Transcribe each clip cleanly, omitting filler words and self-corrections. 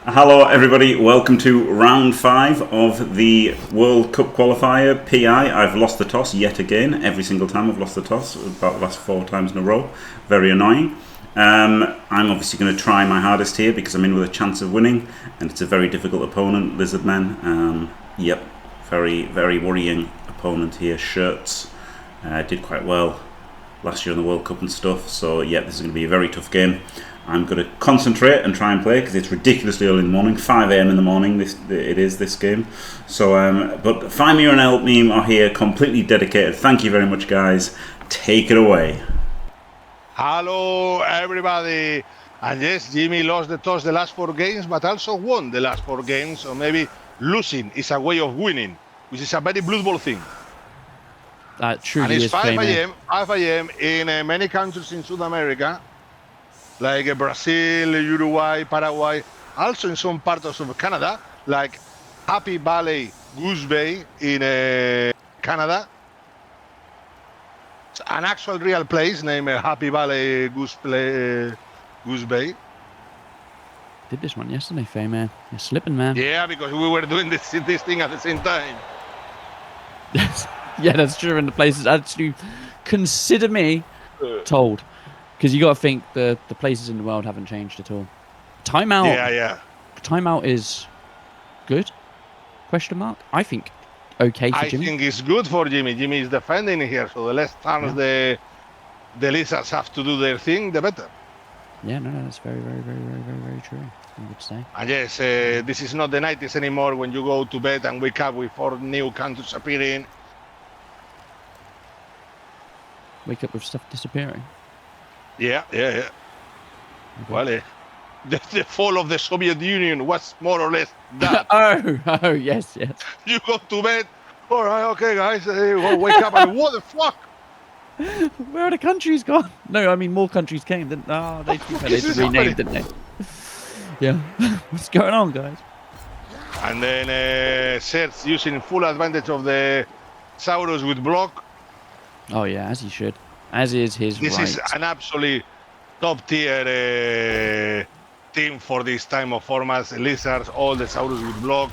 Hello everybody, welcome to round 5 of the World Cup qualifier PI. I've lost the toss yet again. Every single time I've lost the toss, about the last 4 times in a row. Very annoying. I'm obviously going to try my hardest here because I'm in with a chance of winning, and it's a very difficult opponent, Lizardman. Yep, very worrying opponent here. Shirtssss did quite well last year in the World Cup and stuff, so yeah, this is going to be a very tough game. I'm going to concentrate and try and play because it's ridiculously early in the morning, 5 AM in the morning. This game. So, but Faemir and Elpmeme are here, completely dedicated. Thank you very much, guys. Take it away. Hello, everybody. And yes, Jimmy lost the toss the last 4 games, but also won the last 4 games. So maybe losing is a way of winning, which is a very bloodbowl thing. That truly and it's is 5 a.m. in many countries in South America, like Brazil, Uruguay, Paraguay, also in some parts of Canada, like Happy Valley, Goose Bay in Canada. It's an actual real place named Happy Valley Goose Bay. Did this one yesterday, Faemir. You're slipping, man. Yeah, because we were doing this thing at the same time. Yeah, that's true. And the places actually consider me told. Because you got to think the places in the world haven't changed at all. Timeout. Yeah. Timeout is good? Question mark. I think okay for Jimmy. I think it's good for Jimmy. Jimmy is defending here, so the less times the Lizards have to do their thing, the better. Yeah, no, that's very true. I would say. And yes, this is not the 90s anymore when you go to bed and wake up with 4 new countries appearing. Wake up with stuff disappearing. Yeah. Okay. Well, the fall of the Soviet Union was more or less that. oh, yes. You go to bed, all right, okay, guys, wake up and what the fuck? Where are the countries gone? No, I mean more countries came. They renamed, didn't they? Yeah. What's going on, guys? And then Shirtssss using full advantage of the Saurus with block. Oh yeah, as he should. As is his This right. is an absolutely top tier team for this time of formats. Lizards, all the Saurus with block.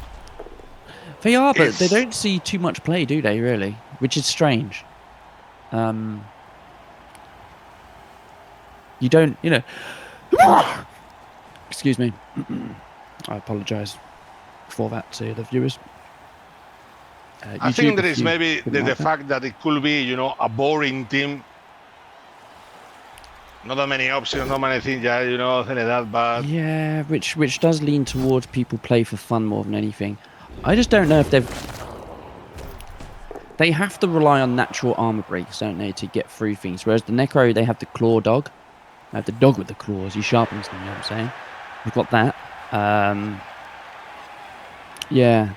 They are, but they don't see too much play, do they, really? Which is strange. You don't, Excuse me. I apologise for that to the viewers. I think there is maybe the fact that it could be, a boring team. Not that many options, not many things, things like that, but... Yeah, which does lean towards people play for fun more than anything. I just don't know if they have to rely on natural armor breaks, don't they, to get through things. Whereas the Necro, they have the claw dog. They have the dog with the claws. He sharpens them, you know what I'm saying? We've got that. Yeah.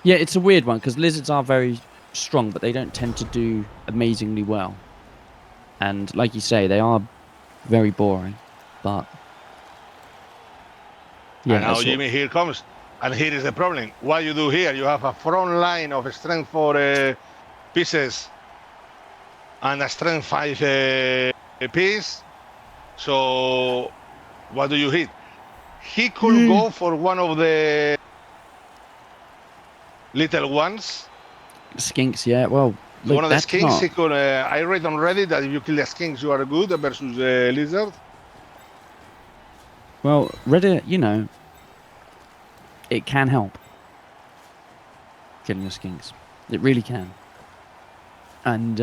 Yeah, it's a weird one, because lizards are very strong, but they don't tend to do amazingly well. And like you say, they are very boring, but... Yeah, and now Jimmy here comes. And here is the problem. What you do here, you have a front line of strength 4 pieces and a strength 5 piece. So what do you hit? He could go for one of the little ones. Skinks, yeah. Well, look, one of the skinks, he could, I read on Reddit that if you kill the skinks, you are good versus the lizard. Well, Reddit, it can help. Killing the skinks. It really can. And,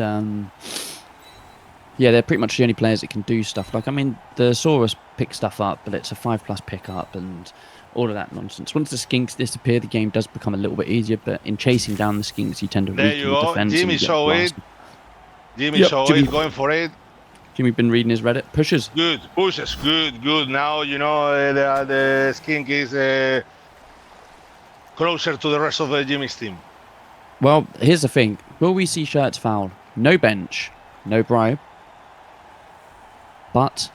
yeah, they're pretty much the only players that can do stuff. Like, I mean, the Saurus pick stuff up, but it's a 5+ pickup and all of that nonsense. Once the skinks disappear, the game does become a little bit easier, but in chasing down the skinks, you tend to weaken the defense. Jimmy saw it. Jimmy saw it, going for it. Jimmy been reading his Reddit. Pushes. Good, pushes, good. Now, the skink is closer to the rest of the Jimmy's team. Well, here's the thing. Will we see Shirtssss fouled? No bench, no bribe. But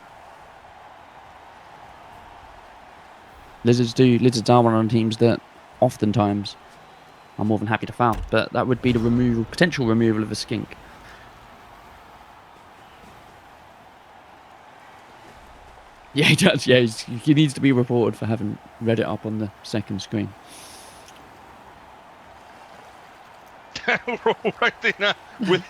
Lizards are one of the teams that oftentimes are more than happy to foul. But that would be the potential removal of a skink. Yeah, he does. Yeah, he needs to be reported for having read it up on the second screen. with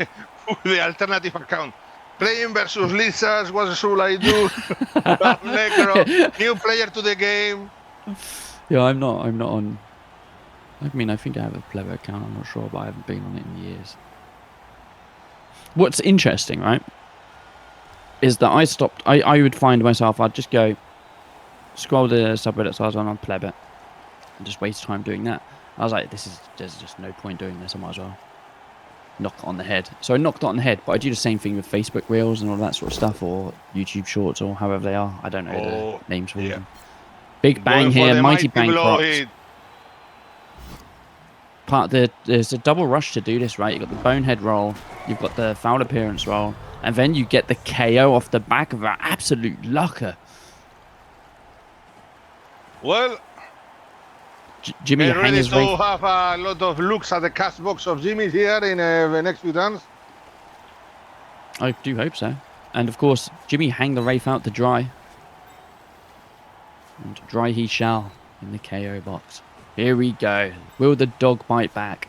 the alternative account. Playing versus Lizards, what should I do? Necro, new player to the game. Yeah, I'm not on. I mean, I think I have a Plebber account. I'm not sure, but I haven't been on it in years. What's interesting, right, is that I stopped. I would find myself. I'd just go scroll the subreddits I was on Plebber and just waste time doing that. I was like, there's just no point doing this. I might as well knock it on the head. So I knocked it on the head, but I do the same thing with Facebook Reels and all that sort of stuff, or YouTube Shorts, or however they are. I don't know the names for them. Big bang here, mighty bang procs. There's a double rush to do this, right? You've got the bonehead roll, you've got the foul appearance roll, and then you get the KO off the back of that absolute lucker. Well, Jimmy ready to have a lot of looks at the cast box of Jimmy here in the next few turns? I do hope so. And of course, Jimmy hang the Wraith out to dry. And dry he shall in the KO box. Here we go. Will the dog bite back?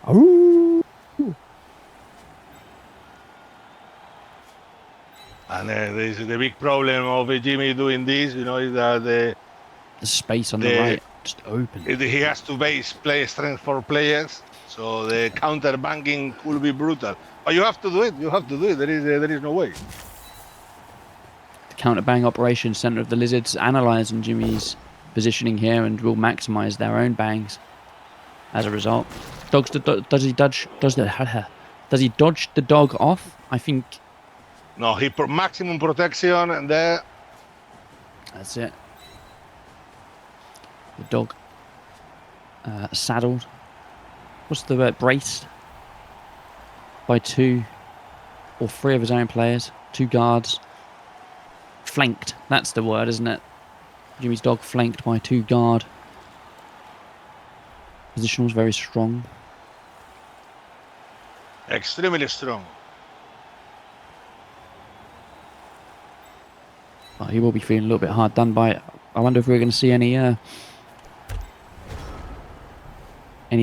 Ooh. And this is the big problem of Jimmy doing this, you know, is that the space on the right just open. He has to base play strength for players, so the counter banking could be brutal. But you have to do it. You have to do it. There is no way. The counter bang operation center of the Lizards analyzing Jimmy's positioning here and will maximize their own bangs. As a result, does he dodge the dog off? I think. No, he put maximum protection and there. That's it. The dog saddled. What's the word? Braced by 2 or 3 of his own players. 2 guards. Flanked. That's the word, isn't it? Jimmy's dog flanked by 2 guard. Position was very strong. Extremely strong. Oh, he will be feeling a little bit hard done by it. I wonder if we're going to see any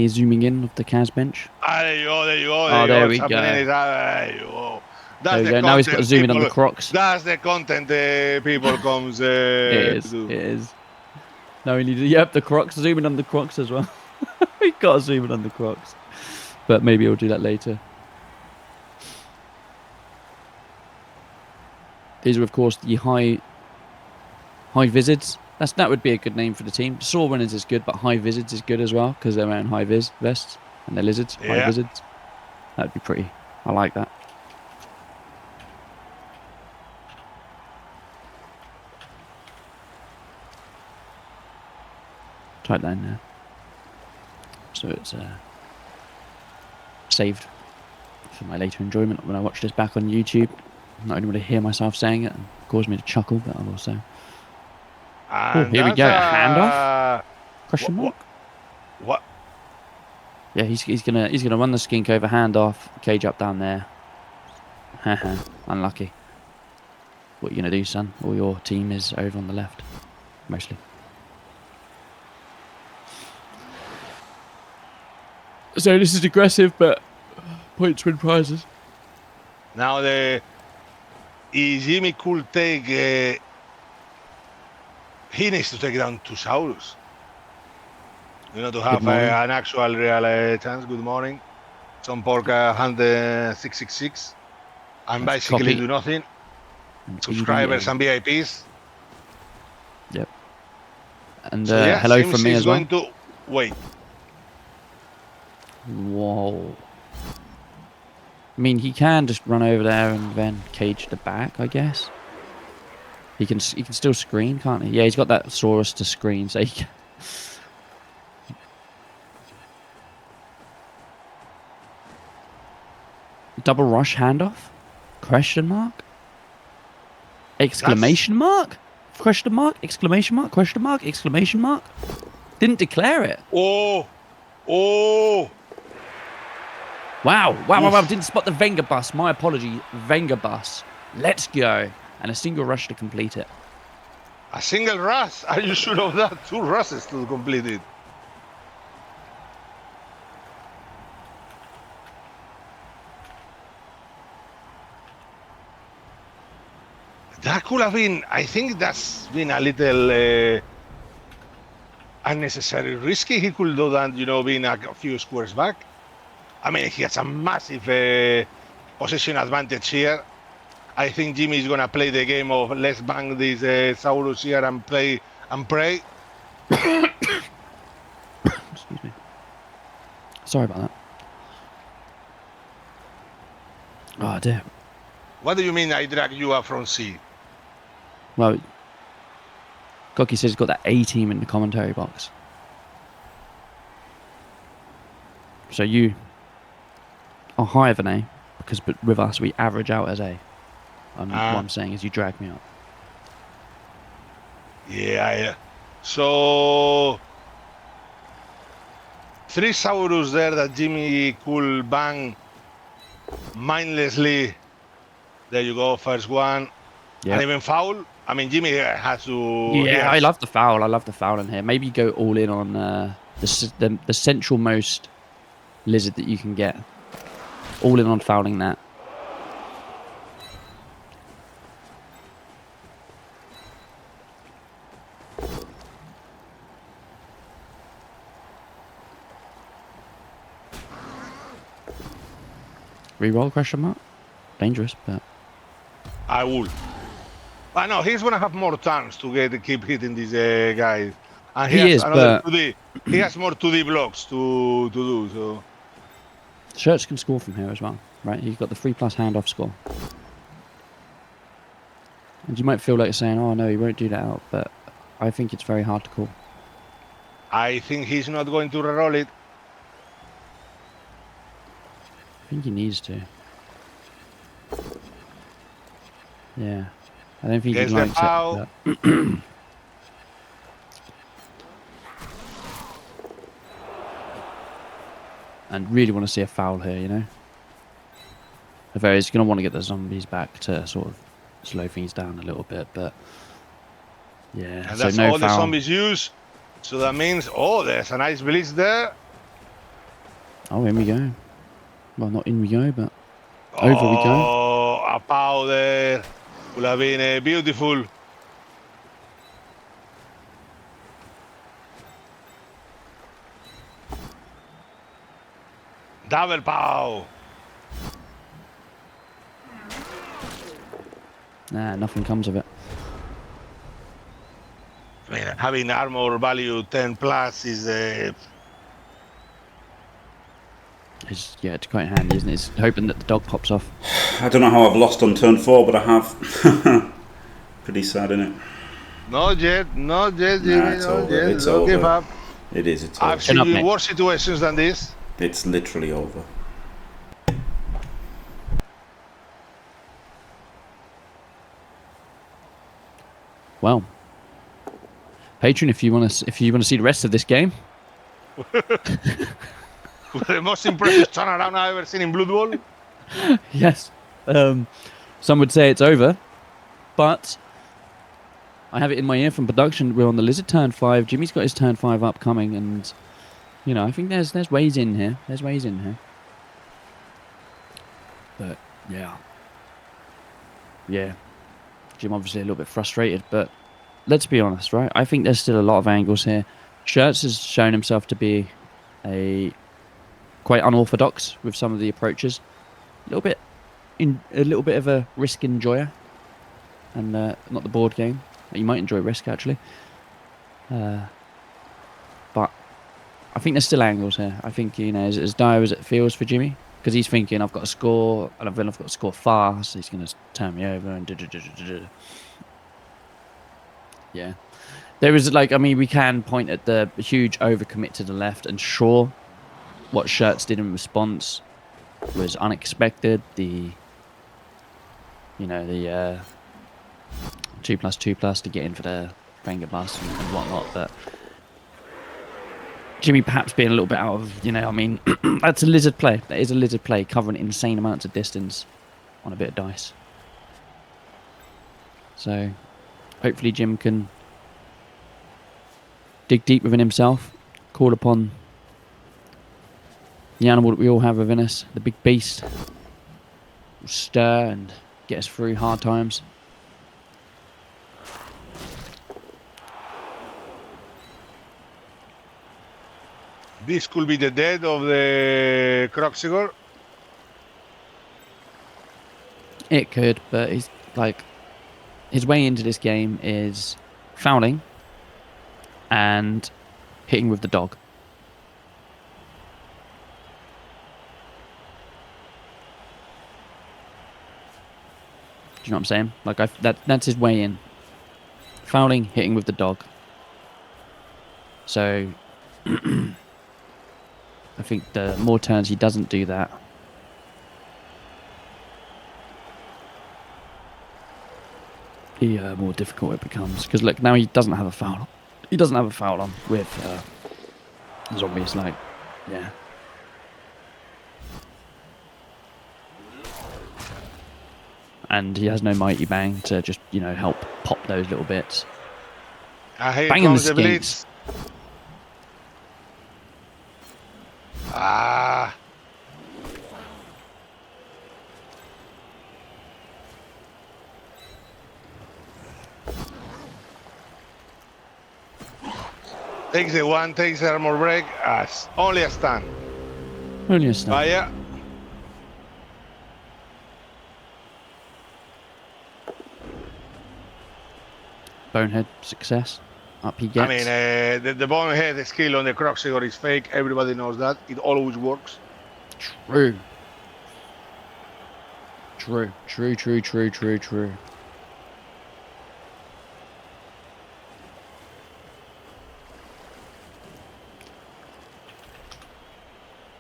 zooming in of the Kaz bench. There you go. Oh, there we go. There you go. There we go. Now he's got to zoom in on the Crocs. That's the content people comes it is. Now we need to, yep, the Crocs. Zoom in on the Crocs as well. We got to zoom in on the Crocs. But maybe we'll do that later. These are, of course, the high Vizards. That would be a good name for the team. Saw Runners is good, but High Vizards is good as well because they're wearing high vis vests and they're lizards. Yeah. High Vizards. That'd be pretty. I like that. Type that in there. So it's saved for my later enjoyment when I watch this back on YouTube. Not only would I hear myself saying it and cause me to chuckle, but I'll also. Oh, here we go. Handoff? Question mark? What? Yeah, he's gonna run the skink over, handoff, cage up down there. Haha, unlucky. What are you gonna do, son? All your team is over on the left, mostly. So this is aggressive, but points win prizes. Now Jimmy could take. He needs to take down 2 Saurus. You know, to have an actual real chance. Good morning. Some Porca Hunt 666. And that's basically copy. Do nothing. Subscribers and VIPs. Yep. And so, yeah, hello from me as well. To wait. Whoa. I mean, he can just run over there and then cage the back, I guess. He can still screen, can't he? Yeah, he's got that Saurus to screen, so he can. Double rush handoff? Question mark? Exclamation mark? Question mark? Exclamation mark? Question mark? Exclamation mark? Didn't declare it. Oh! Wow. Didn't spot the Venga bus. My apology. Venga bus. Let's go. And a single rush to complete it. A single rush? Are you sure of that? 2 rushes to complete it. That could have been, I think that's been a little unnecessary risky. He could do that, you know, being a few squares back. I mean, he has a massive position advantage here. I think Jimmy is going to play the game of let's bang this Saurus here and play and pray. Excuse me. Sorry about that. Oh dear. What do you mean I drag you up from C? Well, Goki says he's got that A team in the commentary box. So you are higher than A, because with us we average out as A. What I'm saying is you drag me up. Yeah. So 3 Saurus there that Jimmy could bang mindlessly. There you go, first one. Yeah. And even foul. I mean, Jimmy has to. Yeah, I love the foul. I love the foul in here. Maybe go all in on the central most lizard that you can get. All in on fouling that. Reroll question mark? Dangerous, but I would. I know he's gonna have more chance to keep hitting these guys, and he has another 2D. He has more 2D blocks to do. So Shirtssss can score from here as well, right? He's got the 3+ handoff score, and you might feel like saying, "Oh no, he won't do that out," but I think it's very hard to call. I think he's not going to reroll it. I think he needs to. Yeah. I don't think he's going to accept that. And really want to see a foul here, you know? He's going to want to get the zombies back to sort of slow things down a little bit, but yeah. And that's so no all foul. the zombies use. So that means, oh, there's a nice blitz there. Oh, in we go. Well, not in we go, but over we go. Oh, a pow there. Would have been beautiful. Double pow. Nah, nothing comes of it. I mean, having armor value 10+ is it's quite handy, isn't it? It's hoping that the dog pops off. I don't know how I've lost on turn 4, but I have. Pretty sad, isn't it? Not yet, Jimmy. Nah, it's over. It's Don't over. give up. It is. It's I've over. seen up, you mate. in worse situations than this. It's literally over. Well, Patron, if you want to see the rest of this game, The most impressive turnaround I've ever seen in Blood Bowl. yes, some would say it's over, but I have it in my ear from production. We're on the Lizard turn 5. Jimmy's got his turn 5 upcoming, and you know I think there's ways in here. There's ways in here, but yeah. Jim obviously a little bit frustrated, but let's be honest, right? I think there's still a lot of angles here. Shirtssss has shown himself to be quite unorthodox with some of the approaches. A little bit of a risk enjoyer, and not the board game. You might enjoy risk actually, but I think there's still angles here. I think as dire as it feels for Jimmy, because he's thinking I've got to score, and I've got to score fast. He's going to turn me over and yeah. There is we can point at the huge overcommit to the left, and sure, what Shirtssss did in response was unexpected. The 2+2+ to get in for the finger blast and whatnot, but Jimmy perhaps being a little bit out of, that's a lizard play. That is a lizard play, covering insane amounts of distance on a bit of dice. So hopefully Jim can dig deep within himself, call upon the animal that we all have within us, the big beast. Will stir and get us through hard times. This could be the death of the Croxigor. It could, but he's like, his way into this game is fouling and hitting with the dog. Do you know what I'm saying? Like, that's his way in. Fouling, hitting with the dog. So, I think the more turns he doesn't do that, the more difficult it becomes. Because look, now he doesn't have a foul. He doesn't have a foul on with zombies. Like, yeah. And he has no mighty bang to just, you know, help pop those little bits. Here Bang comes the the skinks. blitz. Ah. Takes the one, takes the armor break. Only a stun. Only a snap. Fire. Bonehead success. Up he gets. I mean, the bonehead skill on the Croxigor is fake. Everybody knows that. It always works. True. True. True, true, true, true, true.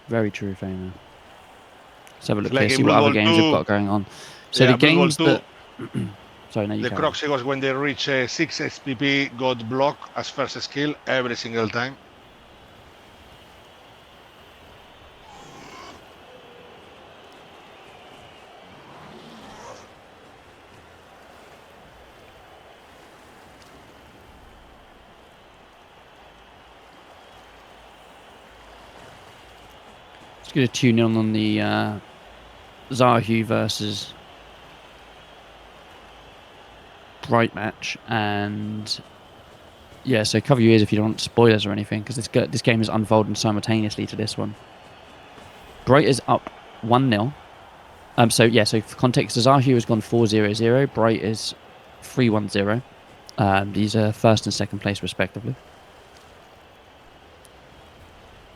Very true, Faemir. Let's have a look It's like here, in see what Blood other Bowl games 2. we've got going on. So Yeah, the Blood Bowl games 2, that... Sorry, no, you the carry on. Croxigors, when they reach 6 SPP, got block as first skill every single time. Just going to tune in on the Zahu versus Bright match, and yeah, so cover your ears if you don't want spoilers or anything, because this game is unfolding simultaneously to this one. Bright is up 1-0. So yeah, so for context, Zahu has gone 4-0-0. Bright is 3-1-0. These are first and second place respectively.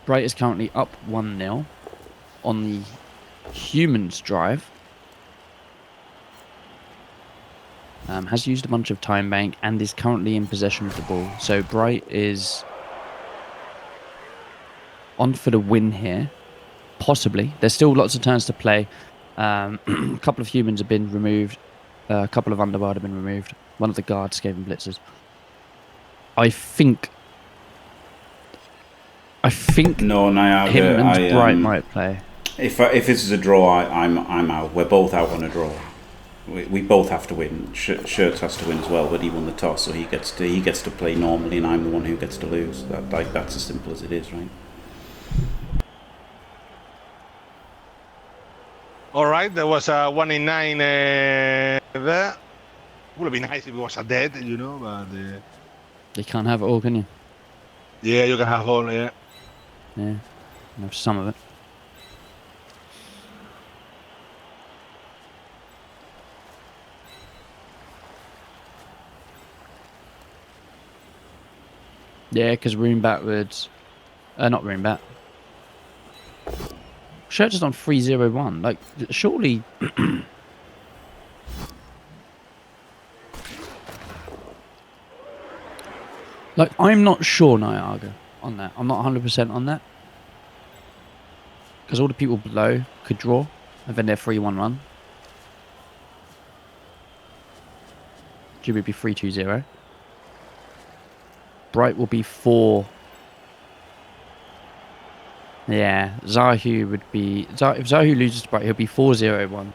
Bright is currently up 1-0 on the humans drive. Has used a bunch of time bank and is currently in possession of the ball. So Bright is on for the win here. Possibly. There's still lots of turns to play. A couple of humans have been removed. A couple of underguard have been removed. One of the guards gave him blitzers. I think No, Niagara. him and Bright might play. If this is a draw, I'm out. We're both out on a draw. We both have to win. Shirts has to win as well, but he won the toss, so he gets to play normally, and I'm the one who gets to lose. That's as simple as it is, right? All right, there was a 1 in 9 there. Would have been nice if it was a dead, you know, but You can't have it all, can you? yeah, you can have all, yeah. Yeah, you can have some of it. Yeah, because Runebat would... not Runebat. Shirts is on 3-0-1. Like, surely... like, I'm not sure, Niagara, on that. I'm not 100% on that. Because all the people below could draw, and then they're 3-1 run. Jimmy would be 3-2-0. Bright will be 4. Yeah, Zahu would be... if Zahu loses to Bright, he'll be 4-0-1.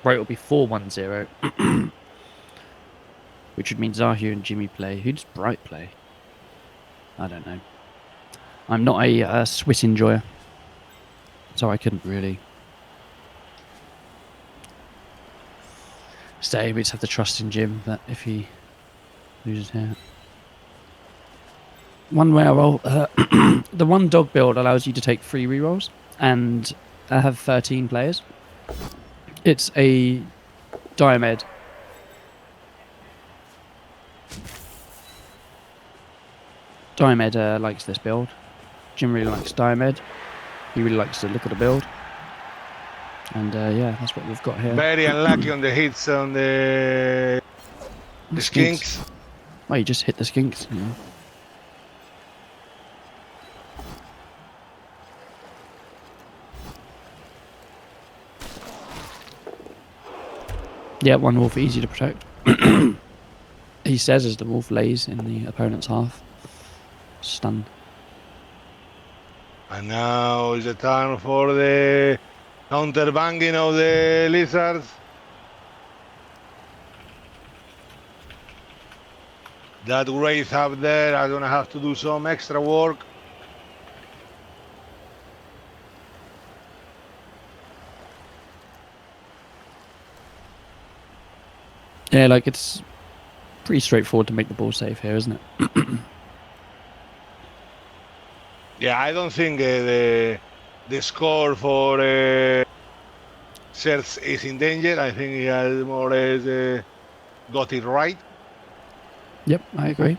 Bright will be 4-1-0. Which would mean Zahu and Jimmy play. Who does Bright play? I don't know. I'm not a Swiss enjoyer, so I couldn't really say. We just have to trust in Jim that if he loses here. One reroll, the one dog build allows you to take 3 rerolls, and I have 13 players. It's a Diomed. Diomed likes this build. Jim really likes Diomed. He really likes to look at the build. And yeah, that's what we've got here. Very unlucky on the hits on the skinks. Well, you just hit the skinks. You know. Yeah, one wolf easy to protect. He says as the wolf lays in the opponent's half. Stunned. And now is the time for the counter banging of the lizards. That wraith up there, I'm gonna have to do some extra work. Yeah, like it's pretty straightforward to make the ball safe here, isn't it? Yeah, I don't think the score for Shirtssss is in danger. I think he has more or less got it right. Yep, I agree.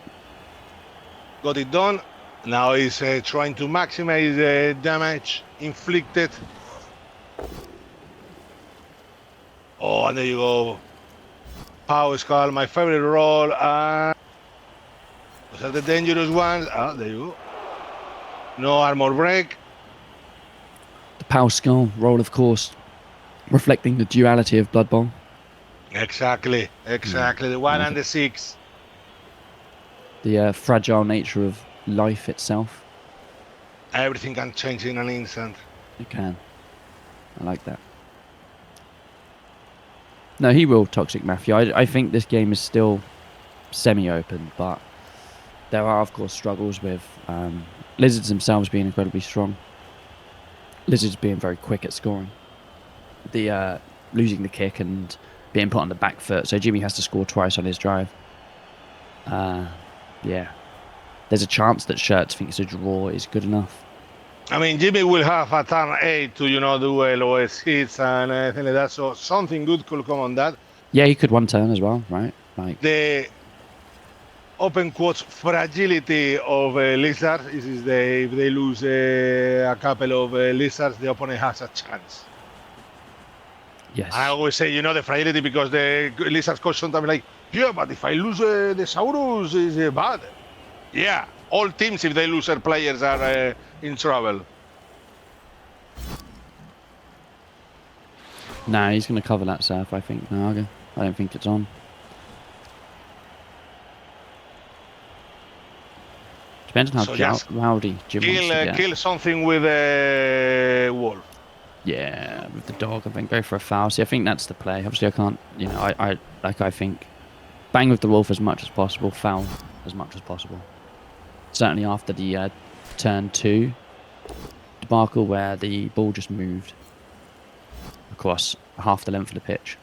Got it done. Now he's trying to maximize the damage inflicted. Oh, and there you go. Power Skull, my favorite roll. Those are the dangerous ones. Ah, there you go. No armor break. The Power Skull roll, of course, reflecting the duality of Blood Bowl. Exactly. The 1 and the 6. The fragile nature of life itself. Everything can change in an instant. It can. I like that. No, he will Toxic Mafia. I think this game is still semi-open, but there are, of course, struggles with Lizards themselves being incredibly strong. Lizards being very quick at scoring. The losing the kick and being put on the back foot, so Jimmy has to score twice on his drive. Yeah. There's a chance that Shirtssss thinks a draw is good enough. I mean, Jimmy will have a turn 8 to, you know, do LOS hits and everything like that, so something good could come on that. Yeah, he could one turn as well, right? Like the open quotes fragility of lizards is if they lose a couple of lizards, the opponent has a chance. Yes. I always say, you know, the fragility because the lizards coach sometimes like, yeah, but if I lose the Saurus, is bad. Yeah, all teams, if they lose their players, are in trouble. Nah, he's going to cover that surf, I think. No, I don't think it's on. Depends on how rowdy Jim wants to get. Kill something with a wolf. Yeah, with the dog, I think. Go for a foul. See, I think that's the play. Obviously, I can't, you know, I think bang with the wolf as much as possible, foul as much as possible. Certainly after the turn 2 debacle where the ball just moved across half the length of the pitch.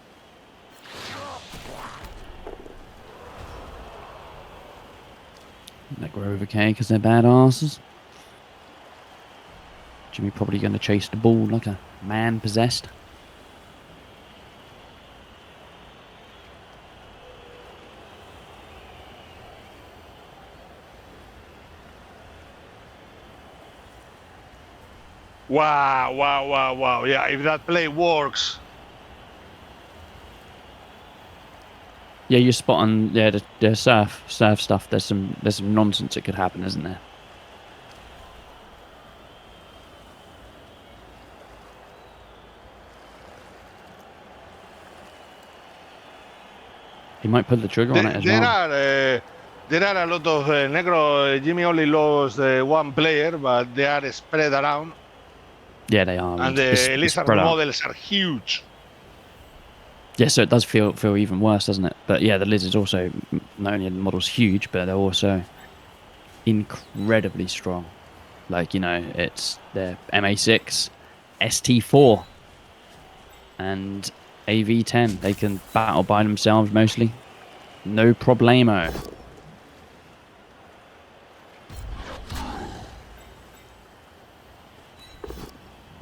Let go over okay because they're badasses. Jimmy probably going to chase the ball like a man possessed. Wow. Yeah, if that play works. Yeah, you're spot on. Yeah, the surf stuff. There's some nonsense that could happen, isn't there? He might pull the trigger on it as well. There are a lot of Necro. Jimmy only lost one player, but they are spread around. Yeah, they are. And the lizard models are huge. Yeah, so it does feel even worse, doesn't it? But yeah, the lizards also, not only are the models huge, but they're also incredibly strong. Like, you know, it's their MA6, ST4, and AV10. They can battle by themselves mostly. No problemo.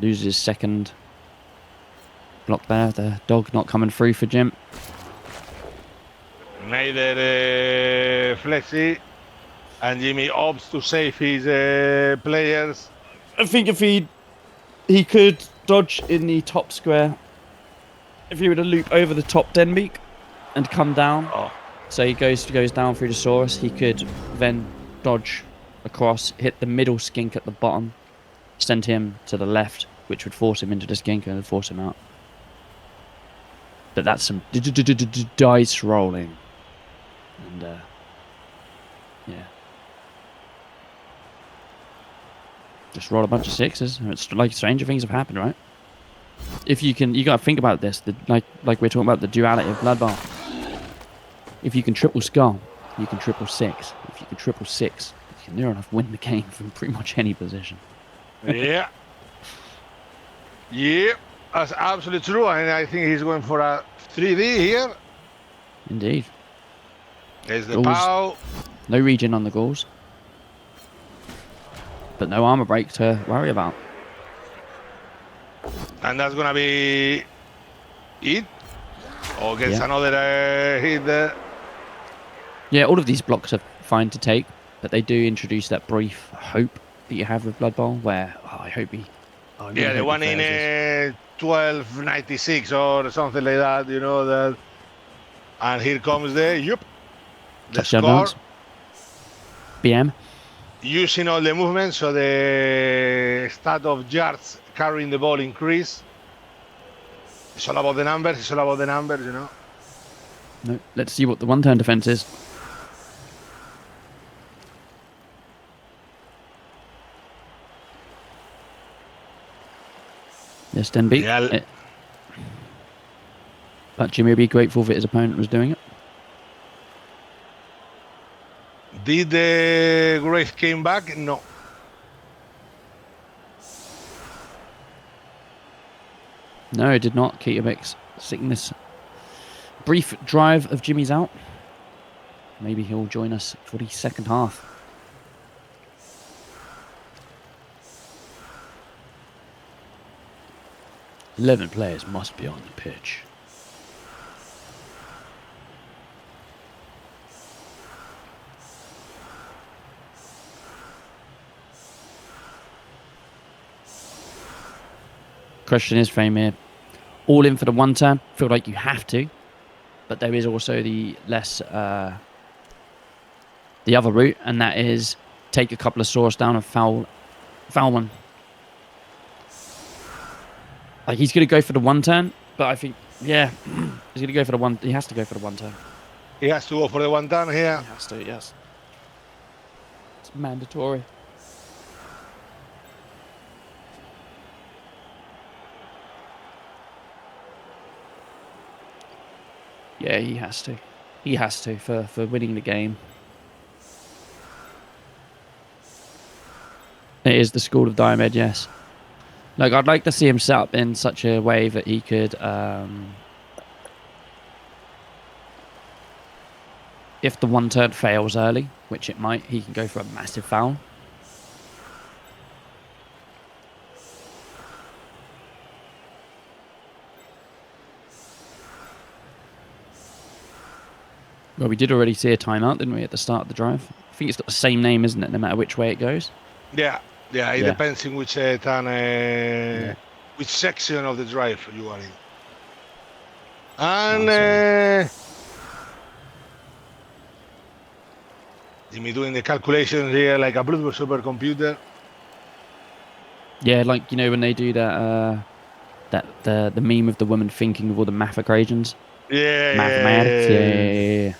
Loses his second block there. The dog not coming through for Jim. Neither Flexi and Jimmy opts to save his players. I think if he could dodge in the top square, if he were to loop over the top Denbeak and come down, so he goes down through the Saurus, he could then dodge across, hit the middle skink at the bottom, send him to the left, which would force him into the skink and force him out. But that's some dice rolling. And, yeah. Just roll a bunch of sixes. It's like stranger things have happened, right? If you can, you got to think about this. Like we're talking about the duality of Blood Bowl. If you can triple skull, you can triple six. If you can triple six, you can near enough win the game from pretty much any position. Yeah. Yeah, that's absolutely true. And I think he's going for a 3D here. Indeed. There's the Ghouls. POW. No regen on the ghouls. But no armor break to worry about. And that's going to be it. Or gets Yeah. another hit there. Yeah, all of these blocks are fine to take, but they do introduce that brief hope that you have with Blood Bowl, where I hope he. I really Yeah, hope the he one in fails this. 1296 or something like that, you know that. And here comes the Touchdown score. bounce. BM. Using all the movements, so the stat of yards carrying the ball increase. It's all about the numbers. It's all about the numbers, you know. No, let's see what the one-turn defense is. Yes, Denbeak. Yeah. But Jimmy would be grateful that his opponent was doing it. Did the Grave came back? No. No, it did not. Ketabek's sickness. Brief drive of Jimmy's out. Maybe he'll join us for the second half. "11 players must be on the pitch." Question is, Faemir, all in for the one turn? Feel like you have to, but there is also the less, the other route, and that is take a couple of Saurus down and foul one. Like, he's going to go for the one turn, but I think, yeah, he's going to go for the one. He has to go for the one turn. He has to go for the one turn here. He has to, yes. It's mandatory. Yeah, he has to. He has to for winning the game. It is the School of Diomed, yes. Like, I'd like to see him set up in such a way that he could, if the one turn fails early, which it might, he can go for a massive foul. Well, we did already see a timeout, didn't we, at the start of the drive? I think it's got the same name, isn't it, no matter which way it goes? Yeah, it Yeah. depends in which turn, which section of the drive you are in. And Jimmy doing the calculations here like a bloodbowl supercomputer. Yeah, like, you know, when they do that, the meme of the woman thinking of all the math equations. Yeah, Mathematics, yeah.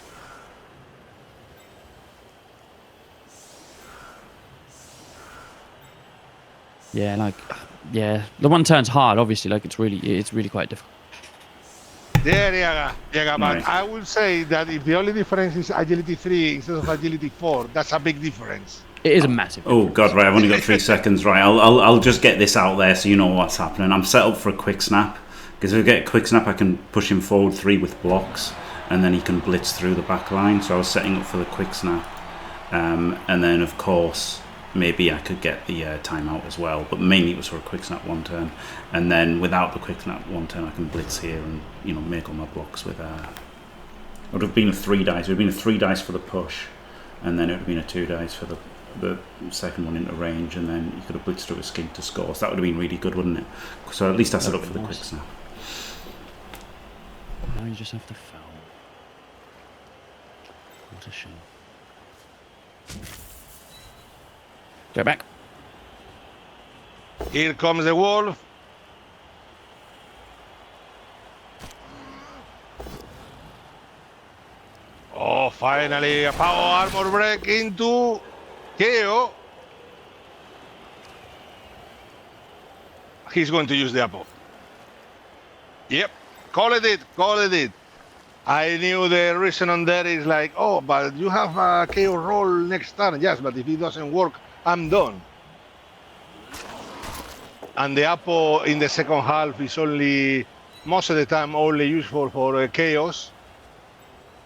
Yeah, like, yeah. The one turn's hard, obviously. Like, it's really quite difficult. Yeah, but Nice. I would say that if the only difference is agility 3 instead of agility 4, that's a big difference. It is a massive Oh difference. god, right, I've only got 3 seconds. Right, I'll just get this out there so you know what's happening. I'm set up for a quick snap, because if I get a quick snap I can push him forward 3 with blocks, and then he can blitz through the back line. So I was setting up for the quick snap, and then of course maybe I could get the timeout as well, but mainly it was for a quick snap 1 turn, and then without the quick snap 1 turn I can blitz here and, you know, make all my blocks with it would have been a 3 dice. It would have been a 3 dice for the push, and then it would have been a 2 dice for the second one into range, and then you could have blitzed through a skink to score. So that would have been really good, wouldn't it? So at least I set up for the quick snap. Now you just have to foul. What a shame. Go back. Here comes the wolf. Oh, finally a power armor break into KO. He's going to use the apple. Yep, call it. I knew the reason on that is like, oh, but you have a KO roll next turn. Yes, but if it doesn't work, I'm done. And the apple in the second half is only, most of the time, only useful for chaos.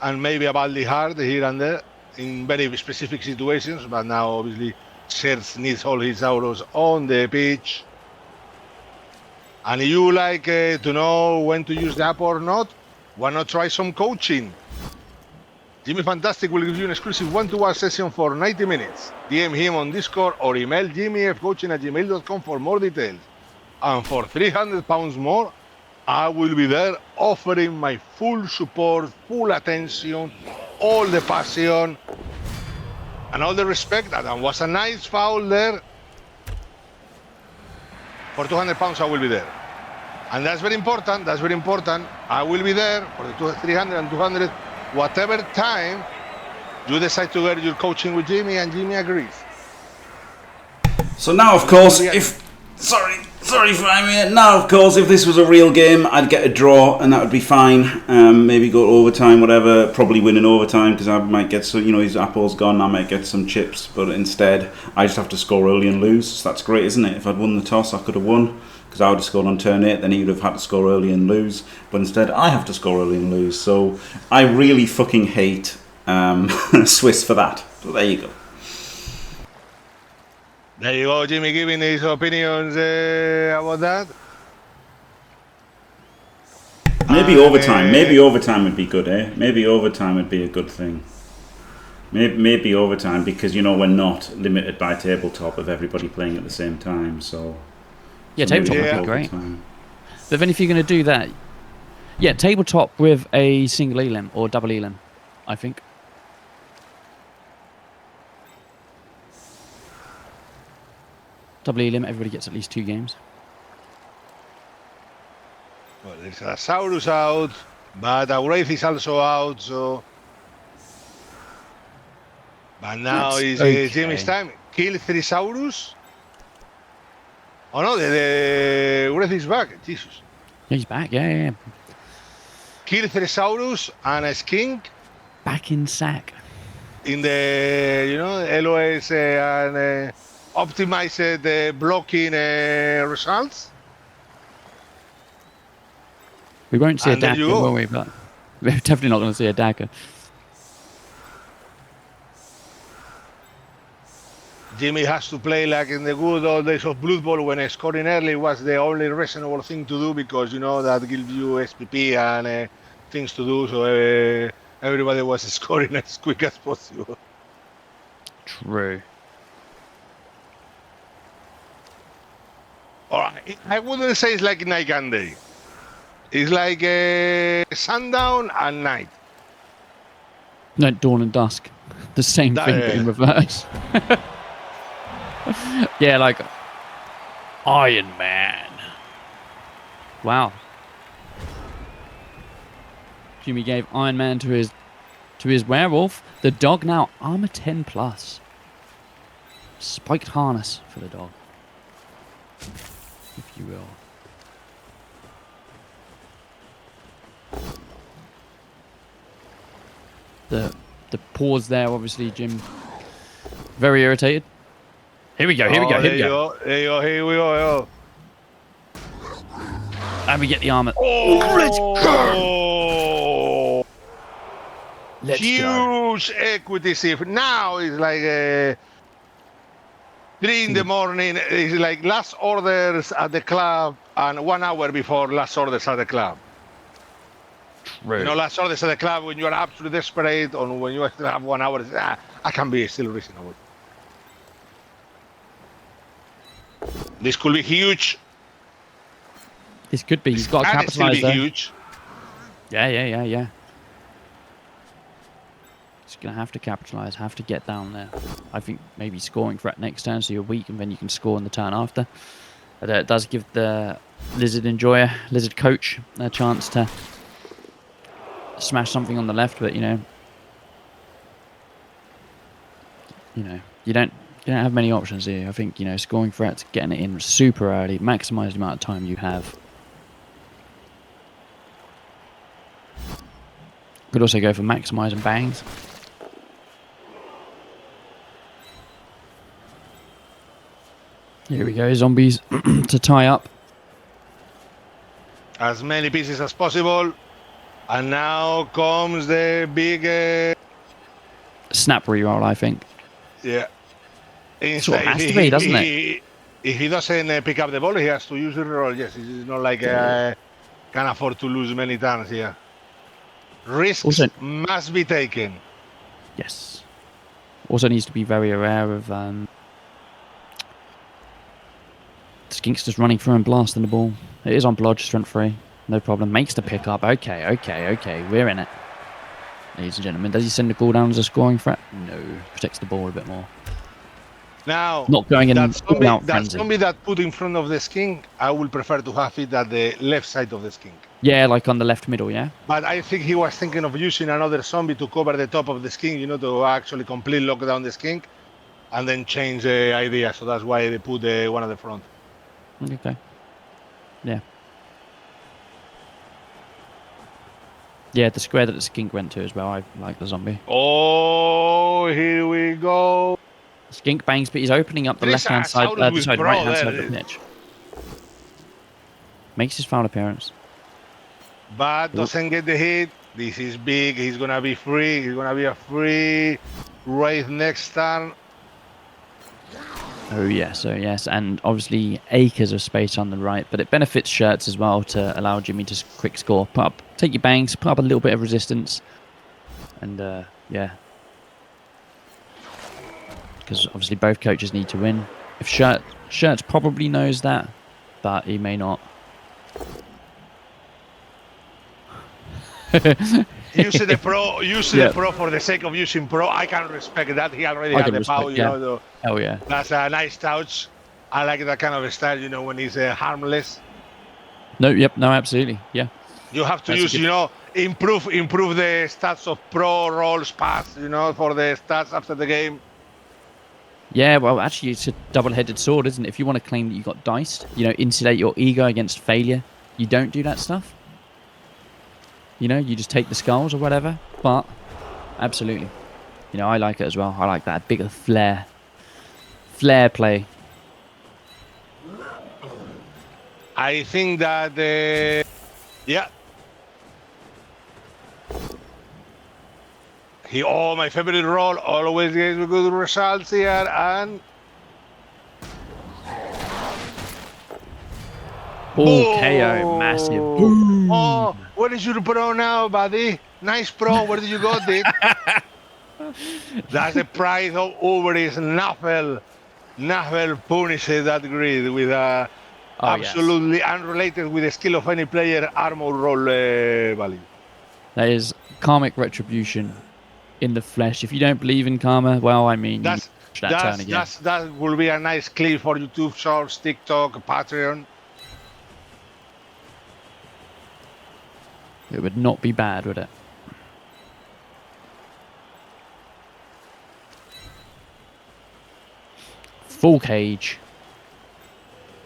And maybe a badly hard here and there in very specific situations. But now, obviously, Shirtssss needs all his auros on the pitch. And if you like to know when to use the app or not, why not try some coaching? Jimmy Fantastic will give you an exclusive one-to-one session for 90 minutes. DM him on Discord or email jimmyfcoaching@gmail.com for more details. And for £300 more, I will be there offering my full support, full attention, all the passion, and all the respect. That was a nice foul there. For £200, I will be there. And that's very important. I will be there for the 300 and 200, whatever time you decide to get your coaching with Jimmy and Jimmy agrees. So now, of course, Sorry, Faemir. Now, of course, if this was a real game, I'd get a draw, and that would be fine. Maybe go to overtime, whatever. Probably win in overtime, because I might get some, his apple's gone, I might get some chips. But instead, I just have to score early and lose. So that's great, isn't it? If I'd won the toss, I could have won, because I would have scored on turn 8, then he would have had to score early and lose. But instead, I have to score early and lose. So I really fucking hate Swiss for that. So there you go. There you go, Jimmy giving his opinions about that. Maybe overtime. Maybe overtime would be good, eh? Maybe overtime would be a good thing. Maybe overtime, because we're not limited by tabletop of everybody playing at the same time. So yeah, tabletop would be great. But then if you're going to do that, yeah, tabletop with a single elim or double elim, I think. Double elim, everybody gets at least 2 games. Well, there's a Saurus out, but a Wraith is also out, so... But now is Jimmy's time. Kill 3 Saurus. Oh no, the Wraith is back. Jesus. Yeah, he's back, yeah. Kill 3 Saurus and a skink. Back in sack. In the, LOS and... optimize the blocking results. We won't see a dagger, will we? But we're definitely not going to see a dagger. Jimmy has to play like in the good old days of Blood Bowl, when scoring early was the only reasonable thing to do, because that gives you SPP and things to do. So everybody was scoring as quick as possible. True. Alright, I wouldn't say it's like night and day. It's like sundown and night. No, dawn and dusk. The same thing, but in reverse. Yeah, like Iron Man. Wow. Jimmy gave Iron Man to his werewolf. The dog now armor 10+. Spiked harness for the dog, if you will. The pause there, obviously, Jim Very irritated. Here we go. Here we go. Here we go. There you go. Here we go. And we get the armor. Oh, let's go! Let's Huge equity shift. Now it's like 3 in the morning. It's like last orders at the club and 1 hour before last orders at the club. True. You know, last orders at the club when you are absolutely desperate, or when you still have 1 hour, I can be still reasonable. This could be huge. This could be. He's got to capitalize there. Huge. Yeah. He's going to have to capitalize, have to get down there. I think maybe scoring threat next turn so you're weak and then you can score in the turn after. But it does give the Lizard Enjoyer, Lizard Coach, a chance to smash something on the left, but you don't have many options here. I think, scoring threats, getting it in super early, maximize the amount of time you have. Could also go for maximizing bangs. Here we go, zombies to tie up. As many pieces as possible. And now comes the big... snap reroll, I think. Yeah. Sort of has to be, doesn't it? If he doesn't pick up the ball, he has to use the reroll. Yes, it's not like can afford to lose many times here. Risks also must be taken. Yes. Also needs to be very aware of Skinks just running through and blasting the ball. It is on blodge, strength 3. No problem. Makes the pickup. Okay. We're in it. Ladies and gentlemen, does he send the cooldown as a scoring threat? No. Protects the ball a bit more. Now, not going in that zombie that put in front of the skink, I would prefer to have it at the left side of the skink. Yeah, like on the left middle, yeah? But I think he was thinking of using another zombie to cover the top of the skink, to actually completely lock down the skink and then change the idea. So that's why they put one at the front. Okay. Yeah. Yeah, the square that the skink went to as well. I like the zombie. Oh, here we go. Skink bangs, but he's opening up the left-hand side, right-hand side of the pitch. Makes his foul appearance. But doesn't get the hit. This is big. He's going to be free. He's going to be a free right next turn. Oh, yes. And obviously acres of space on the right, but it benefits Shirtssss as well to allow Jimmy to quick score. Take your bangs, put up a little bit of resistance. And, yeah. Because obviously both coaches need to win. If Shirtssss probably knows that, but he may not. Use the pro. Use the pro for the sake of using pro. I can respect that. He already had the power. Hell yeah. That's a nice touch. I like that kind of style. when he's harmless. No, absolutely, yeah. You have to use, improve the stats of pro rolls pass. For the stats after the game. Yeah, well, actually, it's a double-headed sword, isn't it? If you want to claim that you got diced, insulate your ego against failure, you don't do that stuff. You just take the skulls or whatever. But, absolutely. I like it as well. I like that bigger flair. Flair play. I think that, yeah. My favorite roll always gives good results here, and KO, massive. Boom. Oh, what is your pro now, buddy? Nice pro. Where did you go, Dick? That's the price of Uberis. Nuffle punishes that grid with absolutely unrelated with the skill of any player armor roll value. That is karmic retribution in the flesh. If you don't believe in karma, well, I mean, that will be a nice clip for YouTube Shorts, TikTok, Patreon. It would not be bad, would it? Full cage.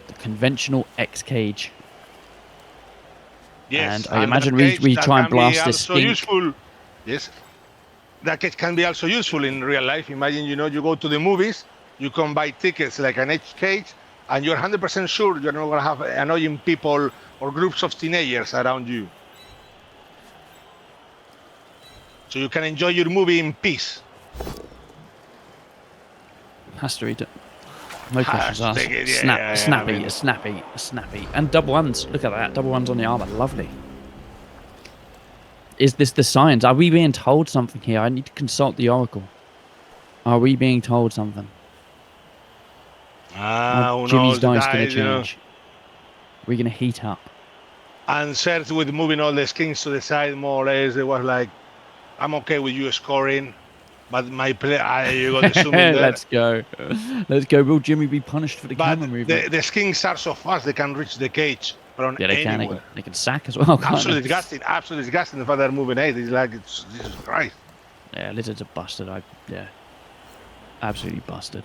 The conventional X cage. Yes. And I imagine we try and blast this skink. Useful. Yes. that can be also useful in real life. Imagine, you go to the movies, you can buy tickets like an edge cage, and you're 100% sure you're not going to have annoying people or groups of teenagers around you. So you can enjoy your movie in peace. Has to read it. No questions asked. Yeah, Snappy. And double ones. Look at that. Double ones on the armor. Lovely. Is this the signs? Are we being told something here? I need to consult the oracle. Are we being told something? Jimmy's dice going to change. We're going to heat up. And Seth, with moving all the skins to the side, more or less, it was like, I'm okay with you scoring, but my play, you got the zoom in there. Let's go. Will Jimmy be punished for the camera movement? The skins are so fast, they can reach the cage from anywhere. They can sack as well. Absolutely disgusting. Absolutely disgusting. The fact they're moving 8, it's like, Jesus Christ. Yeah, lizards are busted. Absolutely busted.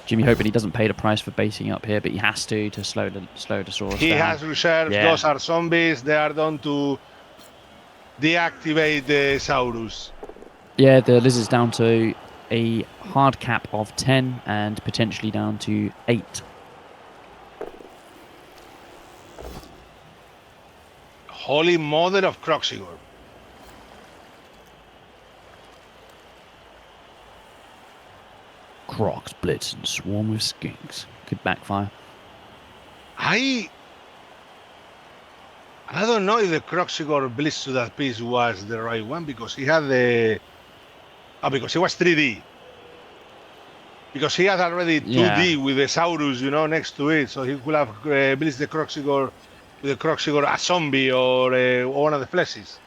Jimmy hoping he doesn't pay the price for basing up here, but he has to slow the Saurus He down. has reserves. Yeah. Those are zombies. They are done to deactivate the Saurus. Yeah, the lizard's down to a hard cap of 10 and potentially down to 8. Holy Mother of Croxigor. Crocs blitz and swarm with skinks. Could backfire. I don't know if the Croxigor blitz to that piece was the right one, because he had the... because he was 3D. Because he had already 2D with the Saurus, next to it. So he could have blitzed the Croxigor with the Croxigor a zombie or one of the fleshes.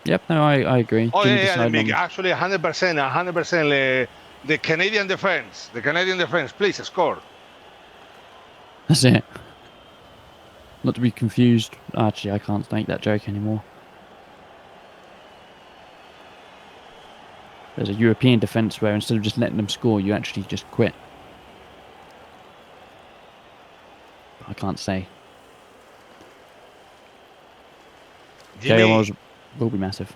Yep, no, I agree. Oh, actually 100%, the Canadian defense. The Canadian defense, please score. That's it. Not to be confused. Actually, I can't make that joke anymore. There's a European defense where instead of just letting them score, you actually just quit. I can't say. KOs will be massive.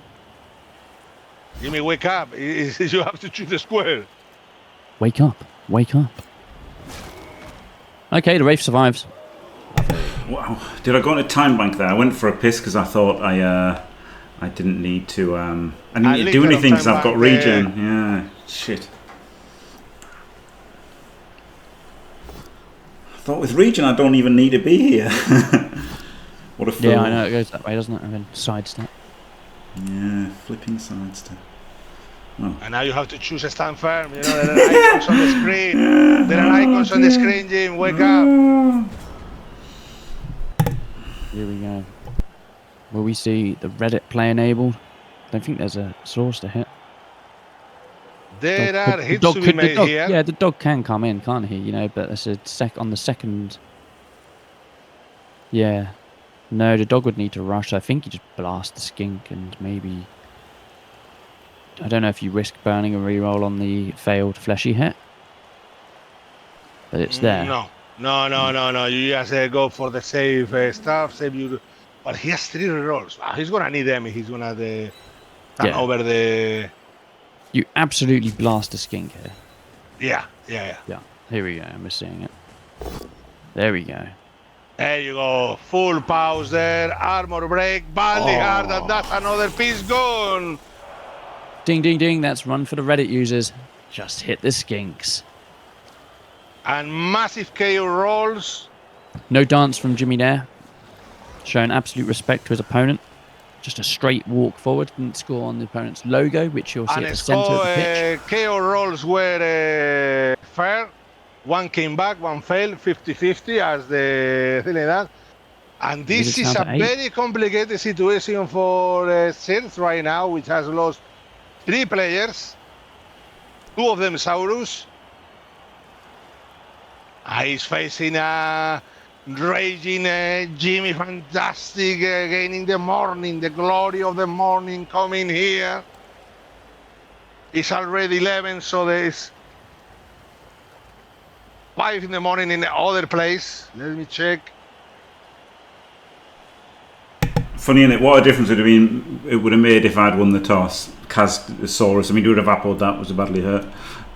Jimmy, wake up. You have to choose the square. Wake up. Okay, the Wraith survives. Wow. Did I go on a time bank there? I went for a piss because I thought I didn't need to... I didn't need to do anything because I've got regen. Yeah, shit. I thought with regen I don't even need to be here. What a fool. Yeah, I know, it goes that way, doesn't it? And then sidestep. Yeah, flipping sidestep. Oh. And now you have to choose a stand firm. There are icons on the screen. There are icons on the screen, Jim. Wake up. Here we go. Will we see the Reddit play enabled? I don't think there's a source to hit. There are hits to be made here. Yeah, the dog can come in, can't he? But that's on the second. Yeah. No, the dog would need to rush. I think you just blast the skink and maybe... I don't know if you risk burning a reroll on the failed fleshy hit. But it's there. No. You just go for the safe stuff. Save you. But he has 3 rerolls. Wow, he's going to need them. He's going to come over the... You absolutely blast a skink here. Yeah. Yeah, here we go. I'm seeing it. There we go. There you go. Full pause there. Armor break. Badly hard. And that's another piece gone. Ding, ding, ding. That's run for the Reddit users. Just hit the skinks. And massive KO rolls. No dance from Jimmy there. Showing absolute respect to his opponent. Just a straight walk forward. Didn't score on the opponent's logo, which you'll see at the centre of the pitch. KO rolls were fair. One came back, one failed, 50-50 as the thing like that. And this is a very complicated situation for Shirtssss right now, which has lost 3 players. 2 of them Saurus. He's facing a raging Jimmy Fantastic gaining the morning, the glory of the morning coming here. It's already 11, so there's 5 in the morning in the other place. Let me check. Funny, innit? What a difference it would have made if I'd won the toss. Saurus, I mean, he would have appled that, was badly hurt.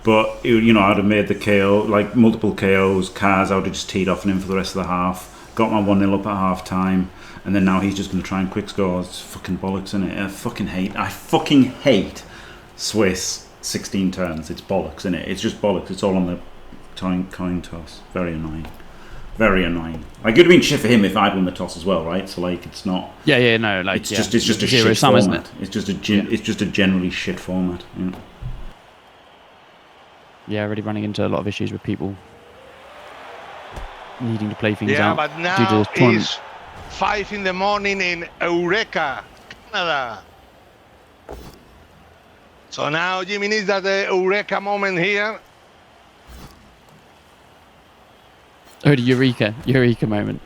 But, you know, I'd have made the KO, like multiple KOs, Kaz, I would have just teed off on him for the rest of the half. Got my 1-0 up at half time. And then now he's just going to try and quick score. It's fucking bollocks, isn't it? I fucking hate Swiss 16 turns. It's bollocks, isn't it? It's just bollocks. It's all on the coin toss. Very annoying. Very annoying. Like, it would have been shit for him if I'd won the toss as well, right? So, like, it's not... Yeah, no, like, it's just a zero shit sum, format. isn't it? It's just a generally shit format. Yeah. Yeah, already running into a lot of issues with people needing to play things out. Yeah, but now it's 5 in the morning in Eureka, Canada. So now Jimmy needs that Eureka moment here. Oh, the Eureka moment.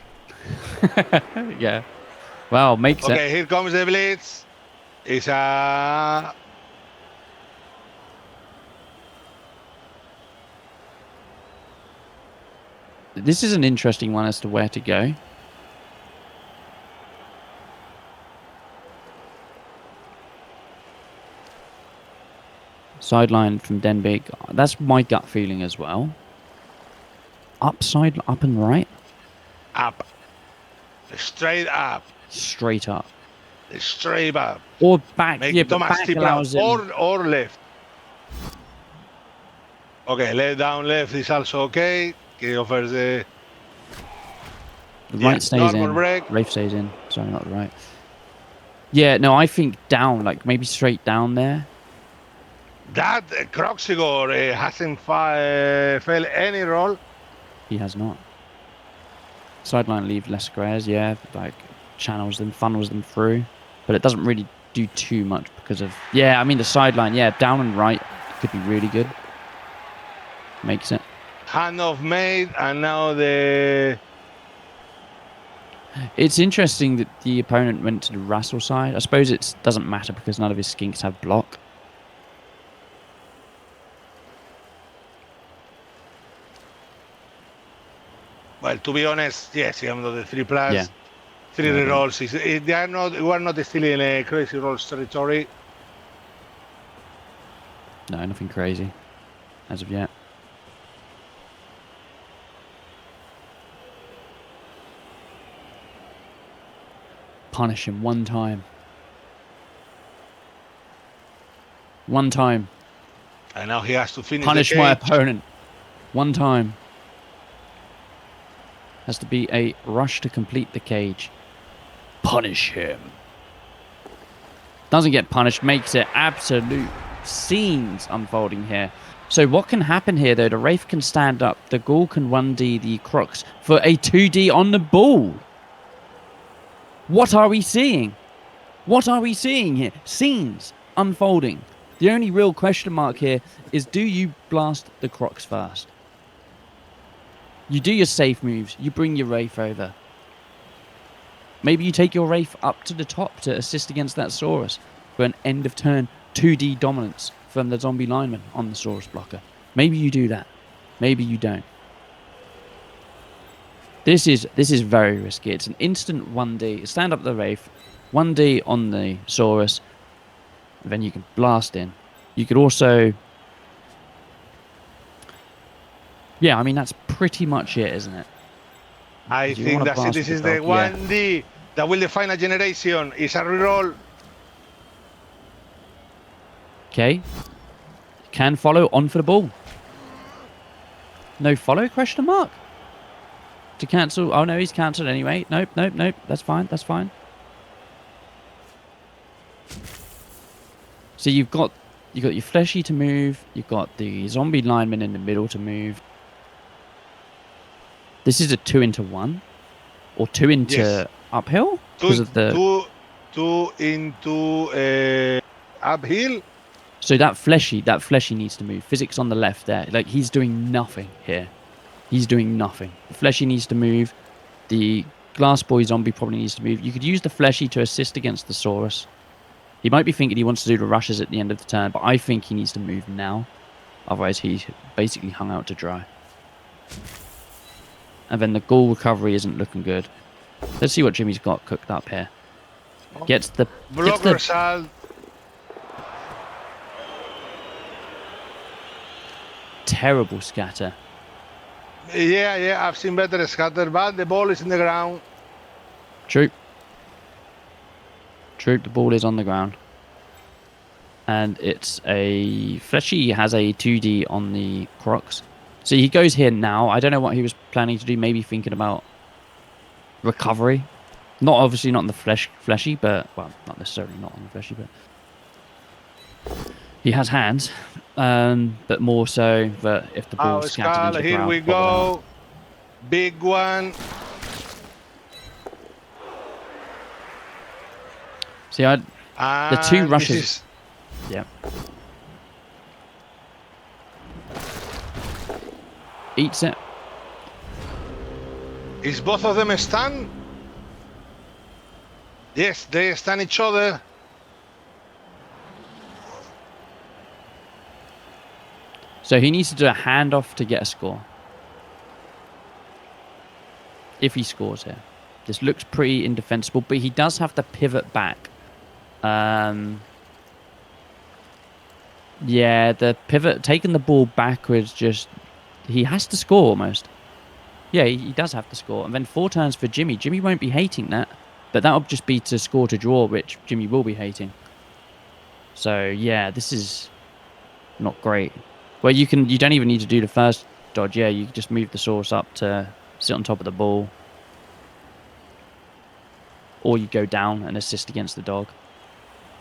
Yeah. Wow, makes it. Okay, here comes the blitz. It's a... This is an interesting one as to where to go. Sideline from Denbig. That's my gut feeling as well. Up and right? Up. Straight up. Straight up. Straight up. Or back. Make yeah, but Thomas back tip allows out. him. Or left. Okay, left down left is also okay. He offers the... The right stays in. Break. Rafe stays in. Sorry, not the right. Yeah, no, I think down, like maybe straight down there. That Croxigor hasn't failed any role. He has not. Sideline leave less squares, yeah, like channels them, funnels them through. But it doesn't really do too much because of... Yeah, I mean the sideline, yeah, down and right could be really good. Makes it. Handoff made, and now the... It's interesting that the opponent went to the wrestle side. I suppose it doesn't matter because none of his skinks have block. Well, to be honest, yes, even though the 3+, Yeah. 3 rerolls, we are not still in a crazy rolls territory. No, nothing crazy as of yet. Punish him one time. One time. And now he has to finish Punish the my cage. opponent. One time. Has to be a rush to complete the cage. Punish him. Doesn't get punished. Makes it absolute scenes unfolding here. So what can happen here, though? The Wraith can stand up. The Ghoul can 1D the Crocs for a 2D on the ball. What are we seeing? What are we seeing here? Scenes unfolding. The only real question mark here is, do you blast the Crocs first? You do your safe moves. You bring your Wraith over. Maybe you take your Wraith up to the top to assist against that Saurus for an end of turn 2D dominance from the zombie lineman on the Saurus blocker. Maybe you do that. Maybe you don't. This is very risky. It's an instant 1D. Stand up the Wraith, 1D on the Saurus, then you can blast in. You could also... Yeah, I mean, that's pretty much it, isn't it? I think that's it. This is the 1D that will define a generation. It's a reroll. Okay. Can follow on for the ball. No follow, question mark? To cancel. Oh, no, he's cancelled anyway. Nope. That's fine. So you've got your fleshy to move. You've got the zombie lineman in the middle to move. This is a 2 into 1 or 2 into uphill because of the 2 into uphill. So that fleshy needs to move. Physics on the left there. Like, he's doing nothing here. He's doing nothing. The fleshy needs to move. The glass boy zombie probably needs to move. You could use the fleshy to assist against the Saurus. He might be thinking he wants to do the rushes at the end of the turn, but I think he needs to move now. Otherwise, he's basically hung out to dry. And then the Ghoul recovery isn't looking good. Let's see what Jimmy's got cooked up here. Gets the Blocker salt. terrible scatter. Yeah, I've seen better scatter, but the ball is in the ground. True. The ball is on the ground. And it's a Fleshy has a 2D on the Crocs. So he goes here now. I don't know what he was planning to do. Maybe thinking about recovery. Not obviously not on the Fleshy, but well, not necessarily not on the Fleshy, but he has hands. But more so that if the ball is scattered into the here ground, we go. Big one. See, the two rushes. Yeah. Eats it. Is both of them stunned? Yes, they stun each other. So he needs to do a handoff to get a score. If he scores here. This looks pretty indefensible, but he does have to pivot back. Yeah, the pivot, taking the ball backwards, just... He has to score almost. Yeah, he does have to score. And then 4 turns for Jimmy. Jimmy won't be hating that. But that'll just be to score to draw, which Jimmy will be hating. So, yeah, this is not great. Well, you don't even need to do the first dodge. Yeah, you just move the source up to sit on top of the ball. Or you go down and assist against the dog.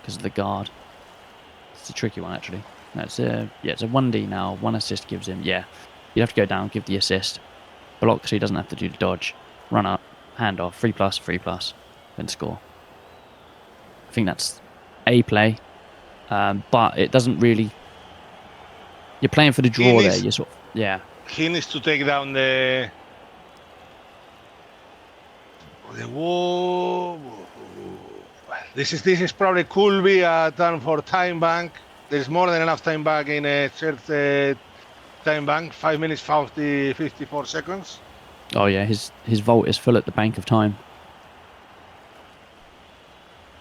Because of the guard. It's a tricky one, actually. It's a 1D now. 1 assist gives him, yeah. You'd have to go down, give the assist. Block so he doesn't have to do the dodge. Run up, hand off, 3+, then score. I think that's a play. But it doesn't really... You're playing for the draw there. You're sort of, yeah. He needs to take down the wall. This is probably could be a turn for time bank. There's more than enough time bank in a Shirtssss time bank. 5 minutes 54 seconds. Oh yeah, his vault is full at the bank of time.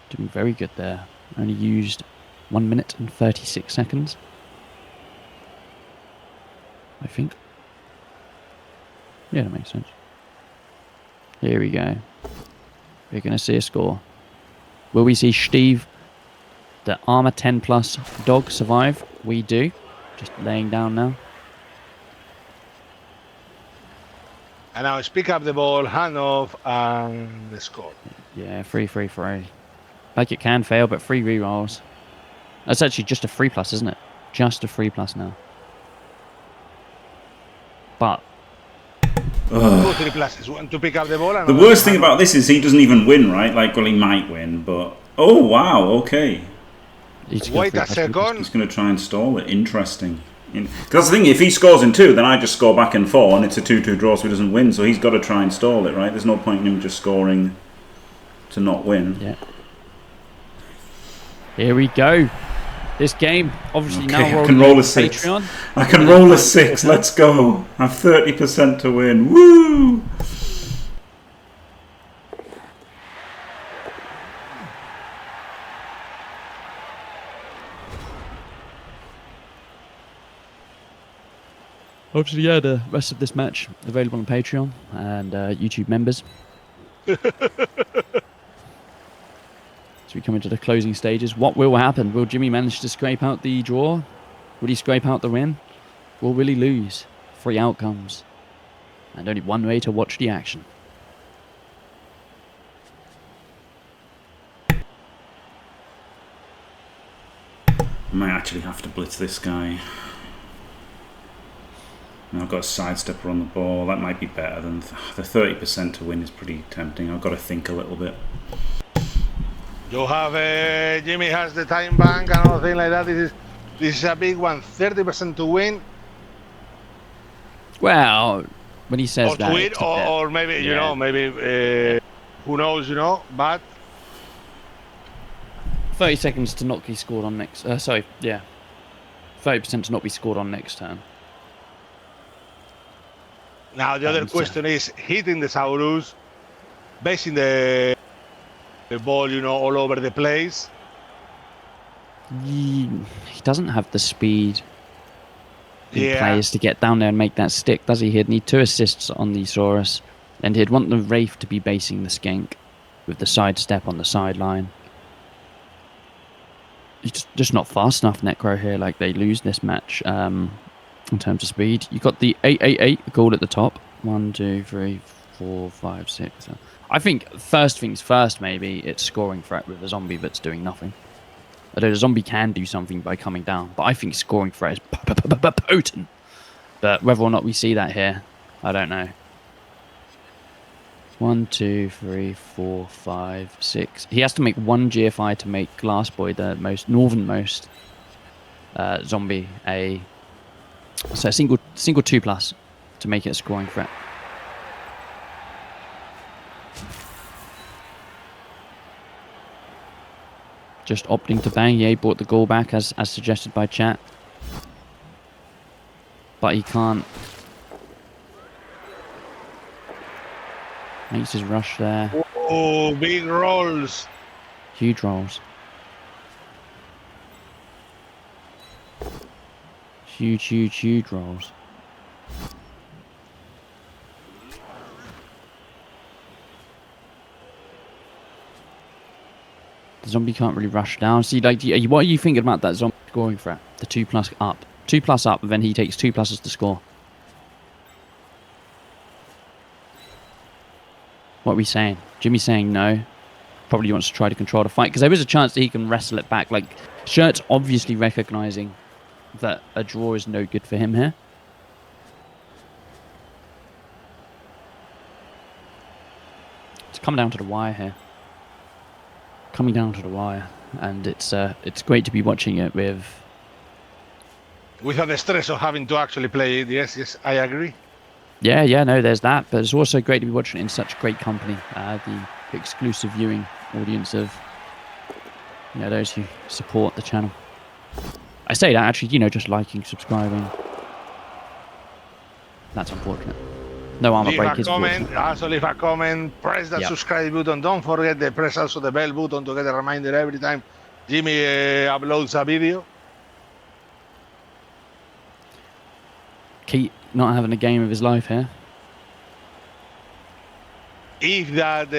Doing very good there. Only used 1 minute and 36 seconds. I think. Yeah, that makes sense. Here we go. We're going to see a score. Will we see Steve, the armor 10+ dog, survive? We do. Just laying down now. And now pick up the ball, hand off, and the score. Yeah, 3. Like it can fail, but 3 rerolls. That's actually just a 3+, isn't it? Just a 3+ now. But 2 3+. One to pick up the ball. And the worst thing about this is he doesn't even win, right? Like, well, he might win, but oh wow, okay. Wait a second. He's going to try and stall it. Interesting. Because the thing, if he scores in 2, then I just score back in 4, and it's a 2-2 draw, so he doesn't win. So he's got to try and stall it, right? There's no point in him just scoring to not win. Yeah. Here we go. This game, obviously okay, now I can roll a 6. Patreon. I can roll a 6. Let's go. I have 30% to win. Woo! Obviously, yeah, the rest of this match available on Patreon and YouTube members. As we come into the closing stages, what will happen? Will Jimmy manage to scrape out the draw? Will he scrape out the win? Or will he lose? 3 outcomes. And only one way to watch the action. I might actually have to blitz this guy. I've got a sidestepper on the ball. That might be better than the 30% to win is pretty tempting. I've got to think a little bit. You have Jimmy has the time bank and all thing like that. This is a big one. 30% to win. Well, when he says or that, to win, or maybe you know, maybe who knows, you know. But 30 seconds to not be scored on next. 30% to not be scored on next turn. Now the other question is hitting the Saurus, basing the the ball, you know, all over the place. He doesn't have the speed in Yeah. players to get down there and make that stick, does he? He'd need 2 assists on the Saurus, and he'd want the Wraith to be basing the Skink with the sidestep on the sideline. He's just not fast enough, Necro, here. Like, they lose this match in terms of speed. You got the 888 goal at the top. 1, 2, 3, 4, 5, 6. I think first things first, maybe it's scoring threat with a zombie that's doing nothing. Although the zombie can do something by coming down, but I think scoring threat is potent. But whether or not we see that here, I don't know. 1, 2, 3, 4, 5, 6. He has to make 1 GFI to make Glassboy the most northernmost zombie so a single 2+ to make it a scoring threat. Just opting to bang. Yeah, he brought the goal back as suggested by chat, but he can't. Makes his rush there. Oh, big rolls. Huge rolls. Huge rolls. The zombie can't really rush down. See, like, what are you thinking about that zombie scoring threat? The 2+ up. 2+ up, and then he takes 2+ to score. What are we saying? Jimmy's saying no. Probably wants to try to control the fight, because there is a chance that he can wrestle it back. Like, Shirt's obviously recognizing that a draw is no good for him here. It's coming down to the wire here. Coming down to the wire, and it's great to be watching it without the stress of having to actually play it. Yes, I agree. Yeah, no, there's that, but it's also great to be watching it in such great company. The exclusive viewing audience of, you know, those who support the channel. I say that actually, you know, just liking, subscribing. That's unfortunate. No armor break is comment, also leave a comment, press that subscribe button. Don't forget to press also the bell button to get a reminder every time Jimmy uploads a video. Keep not having a game of his life here. If that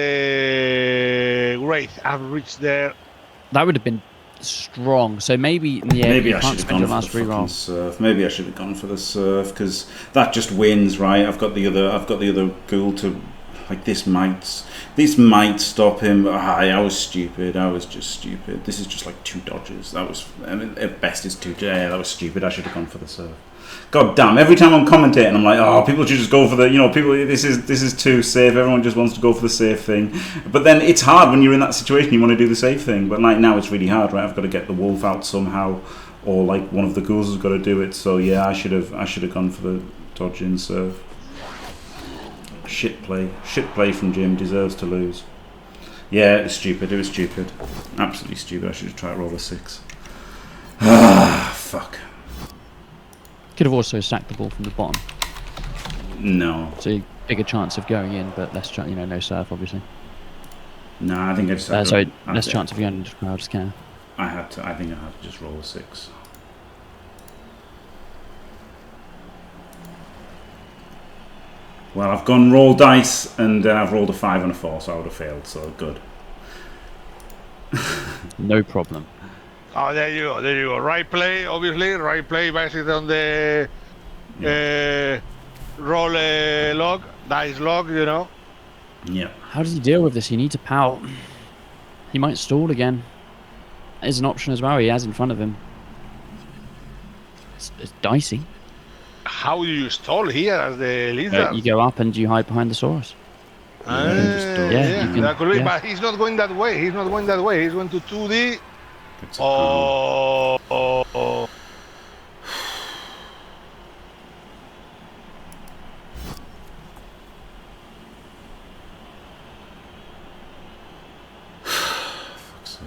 Wraith have reached there, that would have been strong. So maybe, yeah, maybe I should have gone for the fucking surf. Maybe I should have gone for the surf, because that just wins, right? I've got the other ghoul to, like, this might stop him. I was stupid. I was just stupid. This is just like 2 dodges. That was, I mean, at best it's 2. Yeah, that was stupid. I should have gone for the surf. God damn! Every time I'm commentating, I'm like, oh, people should just go for the, you know, people. This is too safe. Everyone just wants to go for the safe thing. But then it's hard when you're in that situation. You want to do the safe thing, but like now it's really hard, right? I've got to get the wolf out somehow, or like one of the ghouls has got to do it. So yeah, I should have gone for the dodge in surf. Shit play from Jim. Deserves to lose. Yeah, it was stupid. It was stupid. Absolutely stupid. I should have tried to roll a 6. Ah, fuck. Could have also sacked the ball from the bottom. No. So bigger chance of going in, but less chance, you know, no surf, obviously. No, I think I just. Less chance of going into the crowd scare. I think I had to just roll a 6. Well, I've gone roll dice, and I've rolled a 5 and a 4, so I would have failed. So good. No problem. Oh, there you go. Right play, obviously. Right play based on the roll log, dice log, you know. Yeah. How does he deal with this? He needs a pout. He might stall again. There's an option as well he has in front of him. It's dicey. How do you stall here as the lizard? You go up and you hide behind the Saurus. That could be, but he's not going that way. He's going to 2D. Oh. Fuck's sake.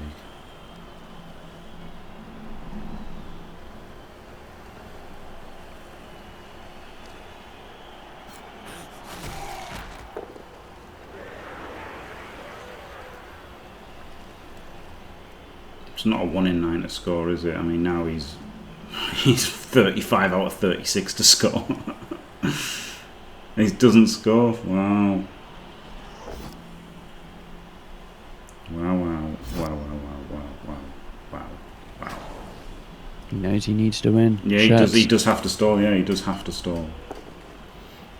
It's not a 1 in 9 to score, is it? I mean, now he's 35 out of 36 to score. He doesn't score. Wow. Wow. He knows he needs to win. Yeah, he does have to stall. Yeah, he does have to stall.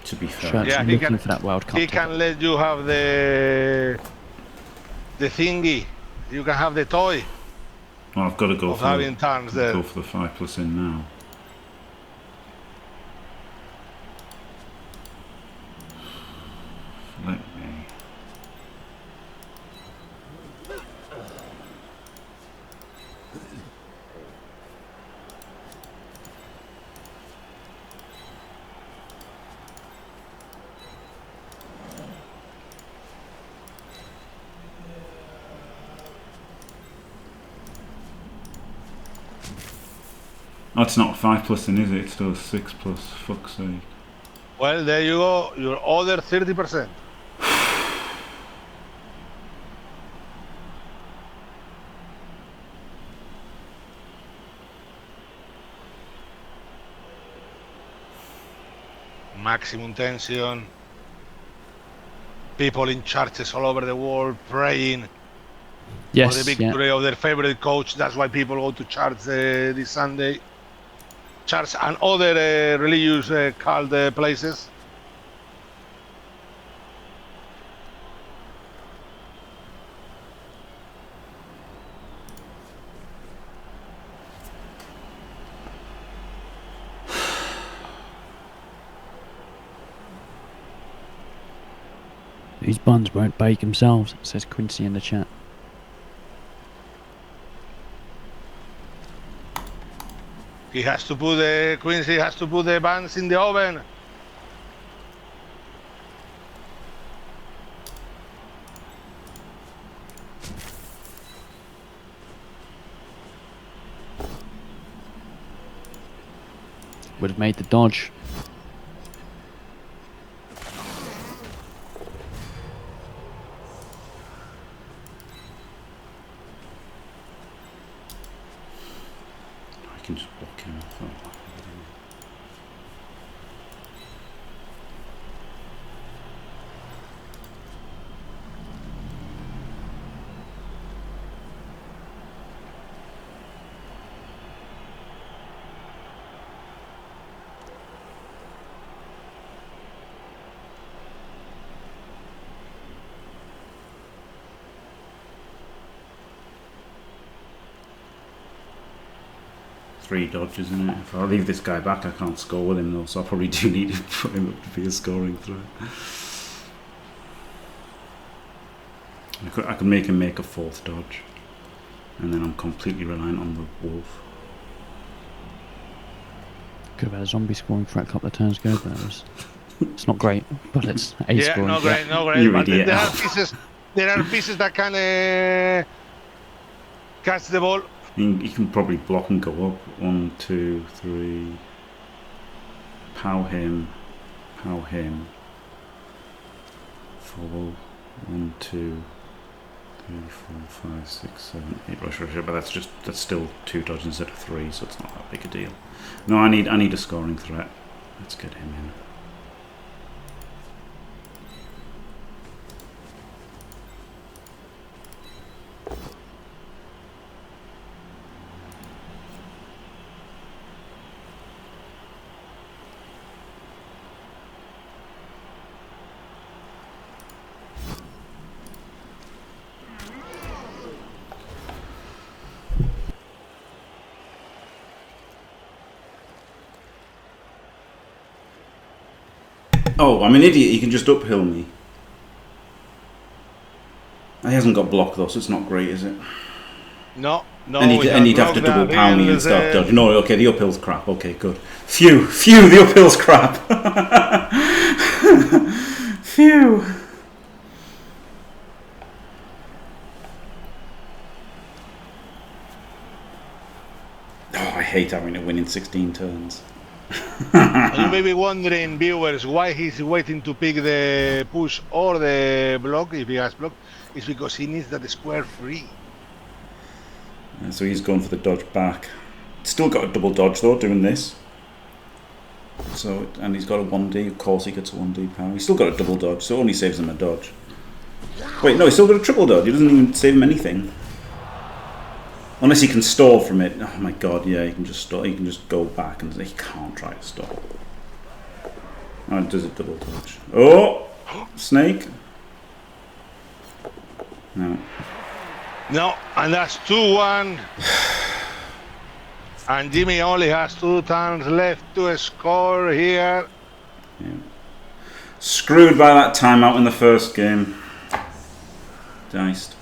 To be fair. Shirtssss Yeah, looking for that World Cup. He can let you have the thingy. You can have the toy Well, I've got to go of for having turns there. go for the 5+ in now. Let me. That's not 5+ in, is it? It's still 6+. Fuck's sake. Well, there you go. Your other 30%. Maximum tension. People in churches all over the world praying Yes, for the victory of their favorite coach. That's why people go to church this Sunday. Church and other religious cult places. These buns won't bake themselves, says Quincy in the chat. He has to put the Quincy has to put the buns in the oven. Would have made the dodge. I can just block him. Three dodges in it. If I leave this guy back, I can't score with him though, so I probably do need to put him up to be a scoring threat. I could make him make a 4th dodge, and then I'm completely reliant on the wolf. Could have had a zombie scoring threat a couple of turns ago, but it's not great. But it's a scoring no threat. great, no great. You But idiot. there are pieces that can catch the ball. He can probably block and go up. 1, 2, 3. Pow him. 4. 1, 2, 3, 4, 5, 6, 7, 8. Rush. But that's still 2 dodges instead of 3, so it's not that big a deal. No, I need a scoring threat. Let's get him in. Oh, I'm an idiot. He can just uphill me. He hasn't got block though, so it's not great, is it? No. And he'd have to double pound me and start dodging. No, okay, the uphill's crap. Okay, good. Phew, the uphill's crap. Phew. Oh, I hate having to win in 16 turns. You may be wondering, viewers, why he's waiting to pick the push or the block, if he has block. It's because he needs that square free. So he's going for the dodge back. Still got a double dodge though, doing this. So, and he's got a 1D. Of course he gets a 1D power. He's still got a double dodge, so it only saves him a dodge. Wait, no, he's still got a triple dodge. He doesn't even save him anything. Unless he can stall from it. Oh my god, yeah, he can just stall. He can just go back and he can't try to stall. Oh, it does a double dodge. Oh! Snake. No. No, and that's 2-1. And Jimmy only has 2 turns left to score here. Yeah. Screwed by that timeout in the first game. Diced.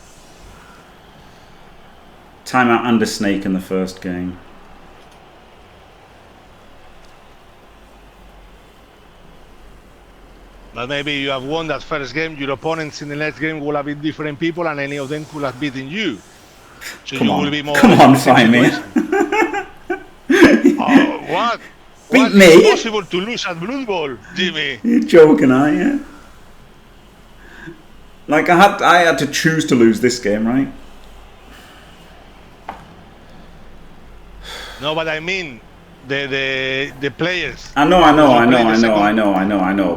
Timeout and a snake in the first game. But maybe you have won that first game, your opponents in the next game will have been different people and any of them could have beaten you. So Come you on. will be more... Come on, Faemir. What? Beat What me? is possible to lose at Blood Bowl, Jimmy? You're joking, aren't you? Like, I had to choose to lose this game, right? No, but I mean... The players. I know.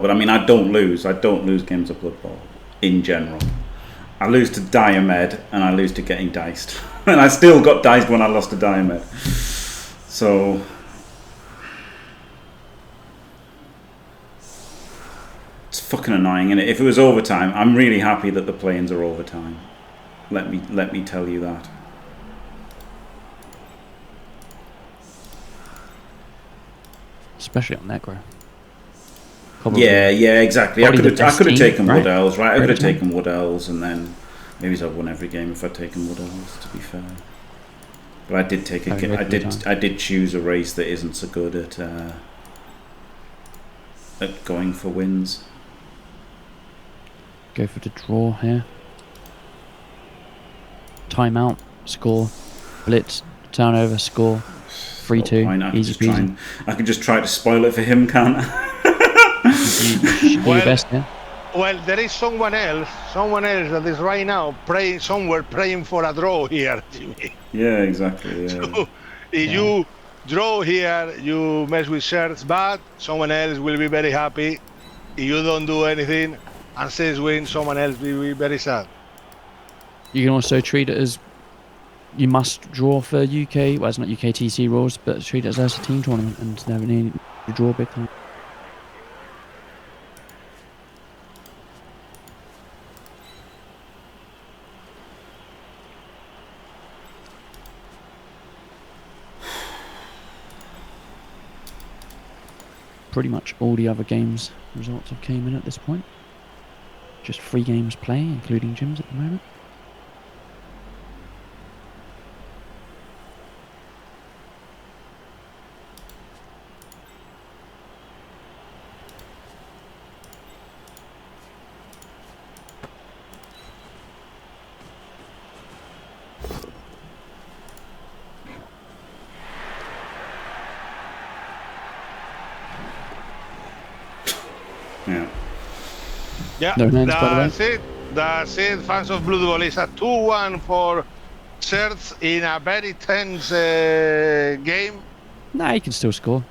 But I mean, I don't lose. I don't lose games of Blood Bowl in general. I lose to Diomed and I lose to getting diced, and I still got diced when I lost to Diomed. So it's fucking annoying, isn't it? If it was overtime, I'm really happy that the play-ins are overtime. Let me tell you that. Especially on Necro. Probably. Yeah, exactly. I Probably could the have best taken team, Wood right? Elves, right? I could have Right. taken Wood Elves, and then maybe I've won every game if I'd taken Wood Elves. To be fair, but I did take a. I did choose a race that isn't so good at going for wins. Go for the draw here. Timeout, score, blitz, turnover, score. 3-2, easy peasy. I can just try to spoil it for him, can't I? You should do your best, yeah. Well, there is someone else that is right now praying for a draw here, Jimmy. Yeah, exactly. Yeah. So, if you draw here, you mess with Shirtssss, but someone else will be very happy. If you don't do anything and says win, someone else will be very sad. You can also treat it as you must draw for UK, well, it's not UKTC rules, but treat it as a team tournament and never need to draw big time. Pretty much all the other games results have came in at this point. Just 3 games playing, including gyms at the moment. Yeah, No hands, by the way. That's it, fans of Blood Bowl. It's a 2-1 for Shirtssss in a very tense game. Nah, he can still score.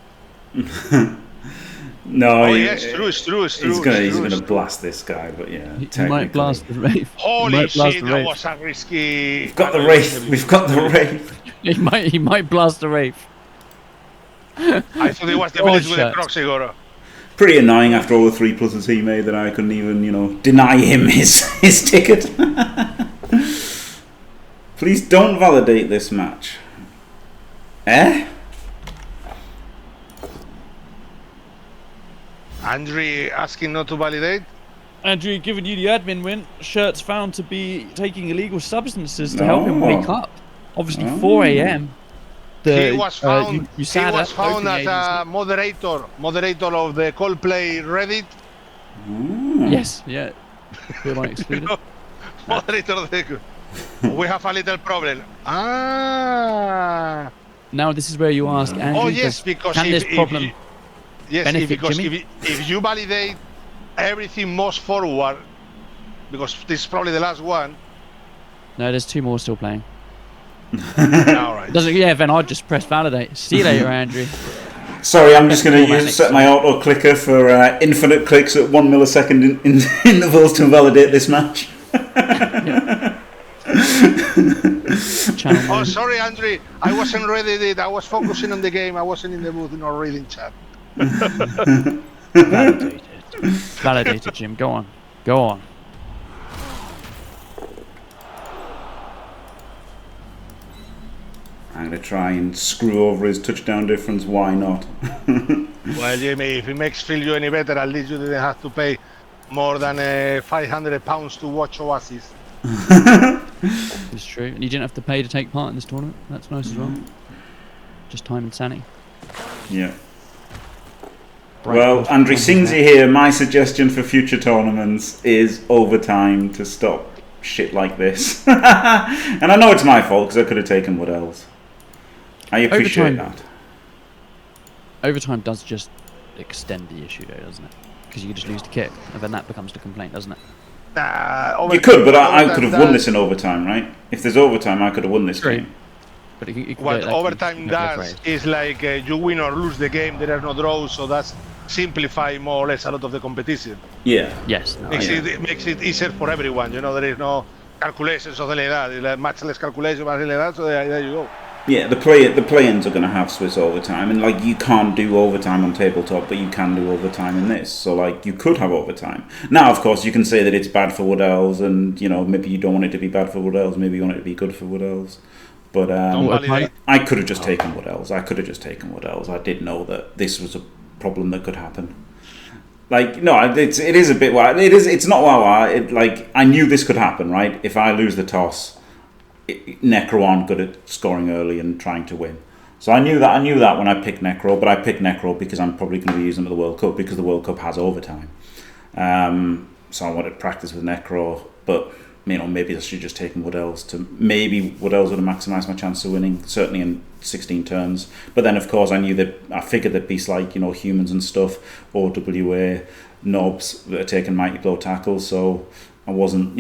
No, Yes, it's true. He's gonna blast this guy, but yeah, He might blast the Wraith. Holy shit, that was a risky... We've got the Wraith. We've got the Wraith. He might blast the Wraith. I thought it was the village with the Croxigoro. Pretty annoying after all the 3 pluses he made that I couldn't even, deny him his ticket. Please don't validate this match. Eh? Andrew asking not to validate. Andrew, given you the admin win, Shirtssss found to be taking illegal substances to help him wake up. Obviously, 4 a.m. He was found. He was found as a moderator of the Coldplay Reddit. Yes, yeah. Who am I excluded? Moderator of the. We have a little problem. Ah. Now this is where you ask Andrew. Oh yes, because can this problem benefit Jimmy? If you validate everything most forward, because this is probably the last one. No, there's 2 more still playing. All right. Then I'd just press validate. See you later, Andrew. Sorry, I'm just going to set my auto clicker for infinite clicks at 1 millisecond in intervals to validate this match. Oh, sorry, Andrew. I wasn't ready. I was focusing on the game. I wasn't in the mood, not reading chat. Validated, Jim. Go on. I'm going to try and screw over his touchdown difference. Why not? Well, Jimmy, if it makes feel you any better, at least you didn't have to pay more than £500 to watch Oasis. It's true. And you didn't have to pay to take part in this tournament. That's nice as well. Just time and sanity. Yeah. Well, Andrew Singsy here. My suggestion for future tournaments is overtime to stop shit like this. And I know it's my fault because I could have taken what else. I appreciate that. Overtime does just extend the issue, though, doesn't it? Because you just lose the kick, and then that becomes the complaint, doesn't it? You could, but I could have won this in overtime, right? If there's overtime, I could have won this game. But what overtime does is like you win or lose the game. There are no draws, so that's simplify more or less a lot of the competition. Yeah. Yes. It makes it easier for everyone. You know, there is no calculation, something like that. It's like much less calculation, something like that. So there you go. Yeah, the play-ins are going to have Swiss overtime, and like you can't do overtime on tabletop, but you can do overtime in this. So like you could have overtime. Now, of course, you can say that it's bad for Wood Elves, and you know maybe you don't want it to be bad for Wood Elves, maybe you want it to be good for Wood Elves. But I could have just taken Wood Elves. I did know that this was a problem that could happen. Like no, it is a bit wow. It's not wow. Like I knew this could happen, right? If I lose the toss. Necro aren't good at scoring early and trying to win. So I knew that when I picked Necro, but I picked Necro because I'm probably going to be using them at the World Cup because the World Cup has overtime. So I wanted to practice with Necro, but you know maybe I should just take Wood Elves to maybe Wood Elves would have maximised my chance of winning, certainly in 16 turns. But then of course I figured that beasts like humans and stuff, OWA, knobs that are taking mighty blow tackles. So I wasn't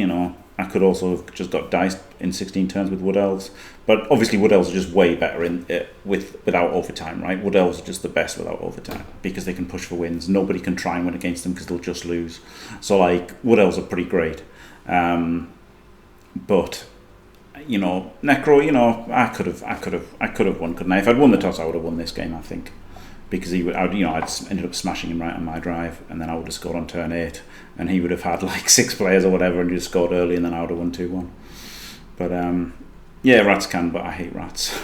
I could also have just got diced in 16 turns with Wood Elves. But obviously Wood Elves are just way better without overtime, right? Wood Elves are just the best without overtime because they can push for wins. Nobody can try and win against them because they'll just lose. So like Wood Elves are pretty great. But Necro, I could have won, couldn't I? If I'd won the toss, I would have won this game, I think. Because I'd ended up smashing him right on my drive, and then I would have scored on turn 8, and he would have had like 6 players or whatever, and just scored early, and then I would have won 2-1. But yeah, rats can, but I hate rats.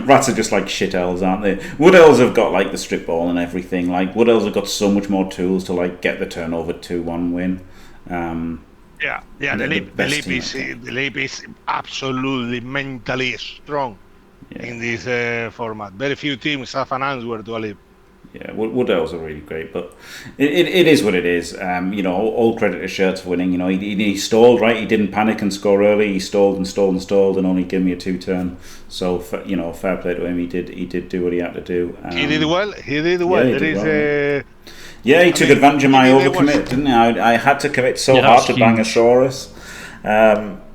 Rats are just like shit elves, aren't they? Wood elves have got like the strip ball and everything. Like Wood elves have got so much more tools to like get the turnover 2-1 win. The leap is absolutely mentally strong. Yeah. In this format, very few teams have an answer to a leap. Yeah, Wood Elves are really great, but it is what it is. All credit to Shirtssss for winning. He stalled, right? He didn't panic and score early. He stalled and only gave me a 2-turn. So fair play to him. He did do what he had to do. He did well. Yeah, he took advantage of my overcommit, didn't he? I had to commit so hard to bang a Saurus.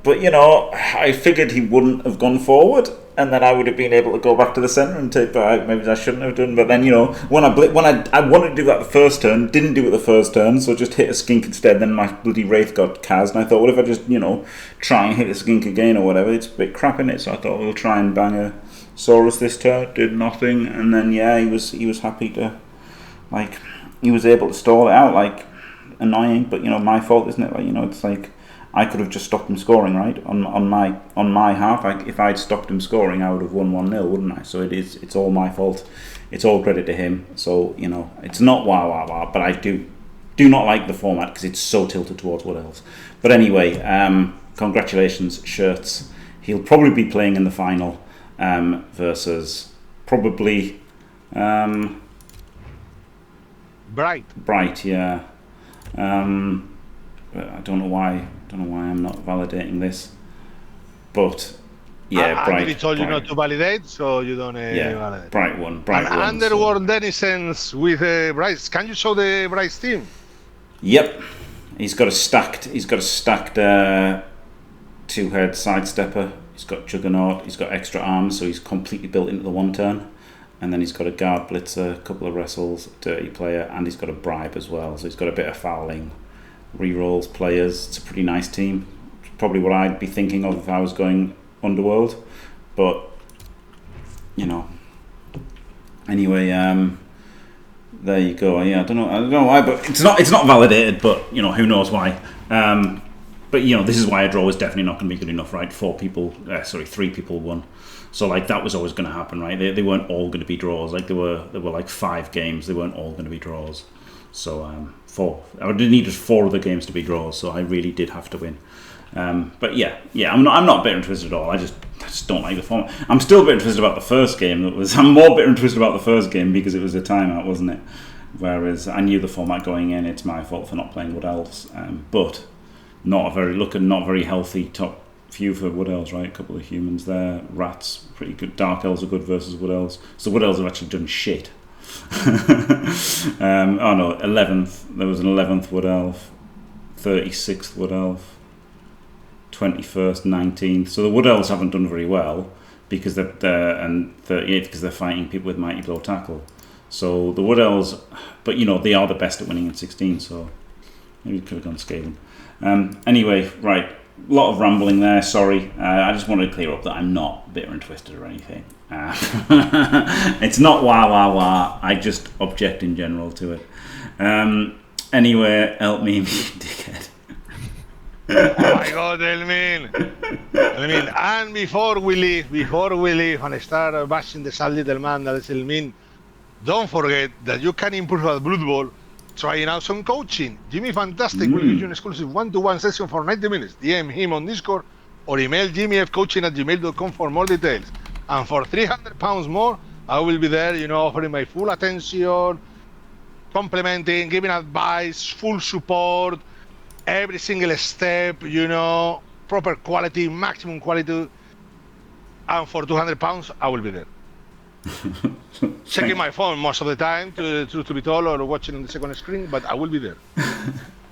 But I figured he wouldn't have gone forward, and then I would have been able to go back to the centre and take. But maybe I shouldn't have done. But then when I wanted to do that the first turn, didn't do it the first turn, so just hit a skink instead. Then my bloody wraith got cast, and I thought, what if I just try and hit a skink again or whatever? It's a bit crap in it. So I thought we'll try and bang a Saurus this turn. Did nothing, and then he was happy to he was able to stall it out annoying, but my fault, isn't it? It's like. I could have just stopped him scoring, right? On my half, if I'd stopped him scoring, I would have won 1-0, wouldn't I? So it's all my fault. It's all credit to him. So it's not wow, but I do not like the format because it's so tilted towards Wood Elves. But anyway, congratulations, Shirtssss. He'll probably be playing in the final versus probably Bright, yeah. I don't know why I'm not validating this, but yeah, Bright. I told you not to validate, so you don't validate. Bright won. Underworld Denizens with Bryce. Can you show the Bryce team? Yep, he's got a stacked 2-head sidestepper. He's got Juggernaut. He's got extra arms, so he's completely built into the 1-turn. And then he's got a guard blitzer, a couple of wrestles, dirty player, and he's got a bribe as well. So he's got a bit of fouling, rerolls, players. It's a pretty nice team. It's probably what I'd be thinking of if I was going Underworld. But, you know. Anyway, there you go. Yeah, I don't know why, but it's not validated. But you know, who knows why? But you know, this is why a draw is definitely not going to be good enough, right? 3 people won. So like that was always going to happen, right? They weren't all going to be draws. Like there were like 5 games. They weren't all going to be draws. So I would need just 4 other games to be draws. So I really did have to win. But yeah, I'm not bitter and twisted at all. I just don't like the format. I'm still bitter and twisted about the first game. I'm more bitter and twisted about the first game because it was a timeout, wasn't it? Whereas I knew the format going in. It's my fault for not playing Wood Elves. But not very healthy top few for Wood Elves, right? A couple of humans there. Rats, pretty good. Dark Elves are good versus Wood Elves. So Wood Elves have actually done shit. 11th. There was an 11th Wood Elf, 36th Wood Elf, 21st, 19th. So the Wood Elves haven't done very well because they're 38th because they're fighting people with Mighty Blow Tackle. So the Wood Elves, but you know they are the best at winning in 16. So maybe we could have gone scaling. Anyway, right. A lot of rambling there, sorry. I just wanted to clear up that I'm not bitter and twisted or anything. It's not wah. I just object in general to it. Anyway, Elpmeme, dickhead. Oh my God, Elpmeme. And before we leave and start bashing the sad little man that is Elpmeme, don't forget that you can improve at Blood Bowl trying out some coaching. Jimmy Fantastic will give you an exclusive 1-to-1 session for 90 minutes. DM him on Discord or email jimmyfcoaching@gmail.com for more details. And for £300 more, I will be there, you know, offering my full attention, complimenting, giving advice, full support, every single step, you know, proper quality, maximum quality. And for £200, I will be there. Checking my phone most of the time to be told or watching on the second screen, but I will be there.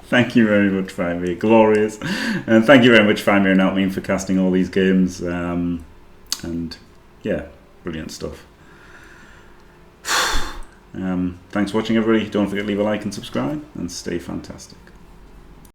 Thank you very much, Faemir. Glorious. And thank you very much, Faemir and Elpmeme, for casting all these games. And yeah, brilliant stuff. Thanks for watching, everybody. Don't forget to leave a like and subscribe, and stay fantastic.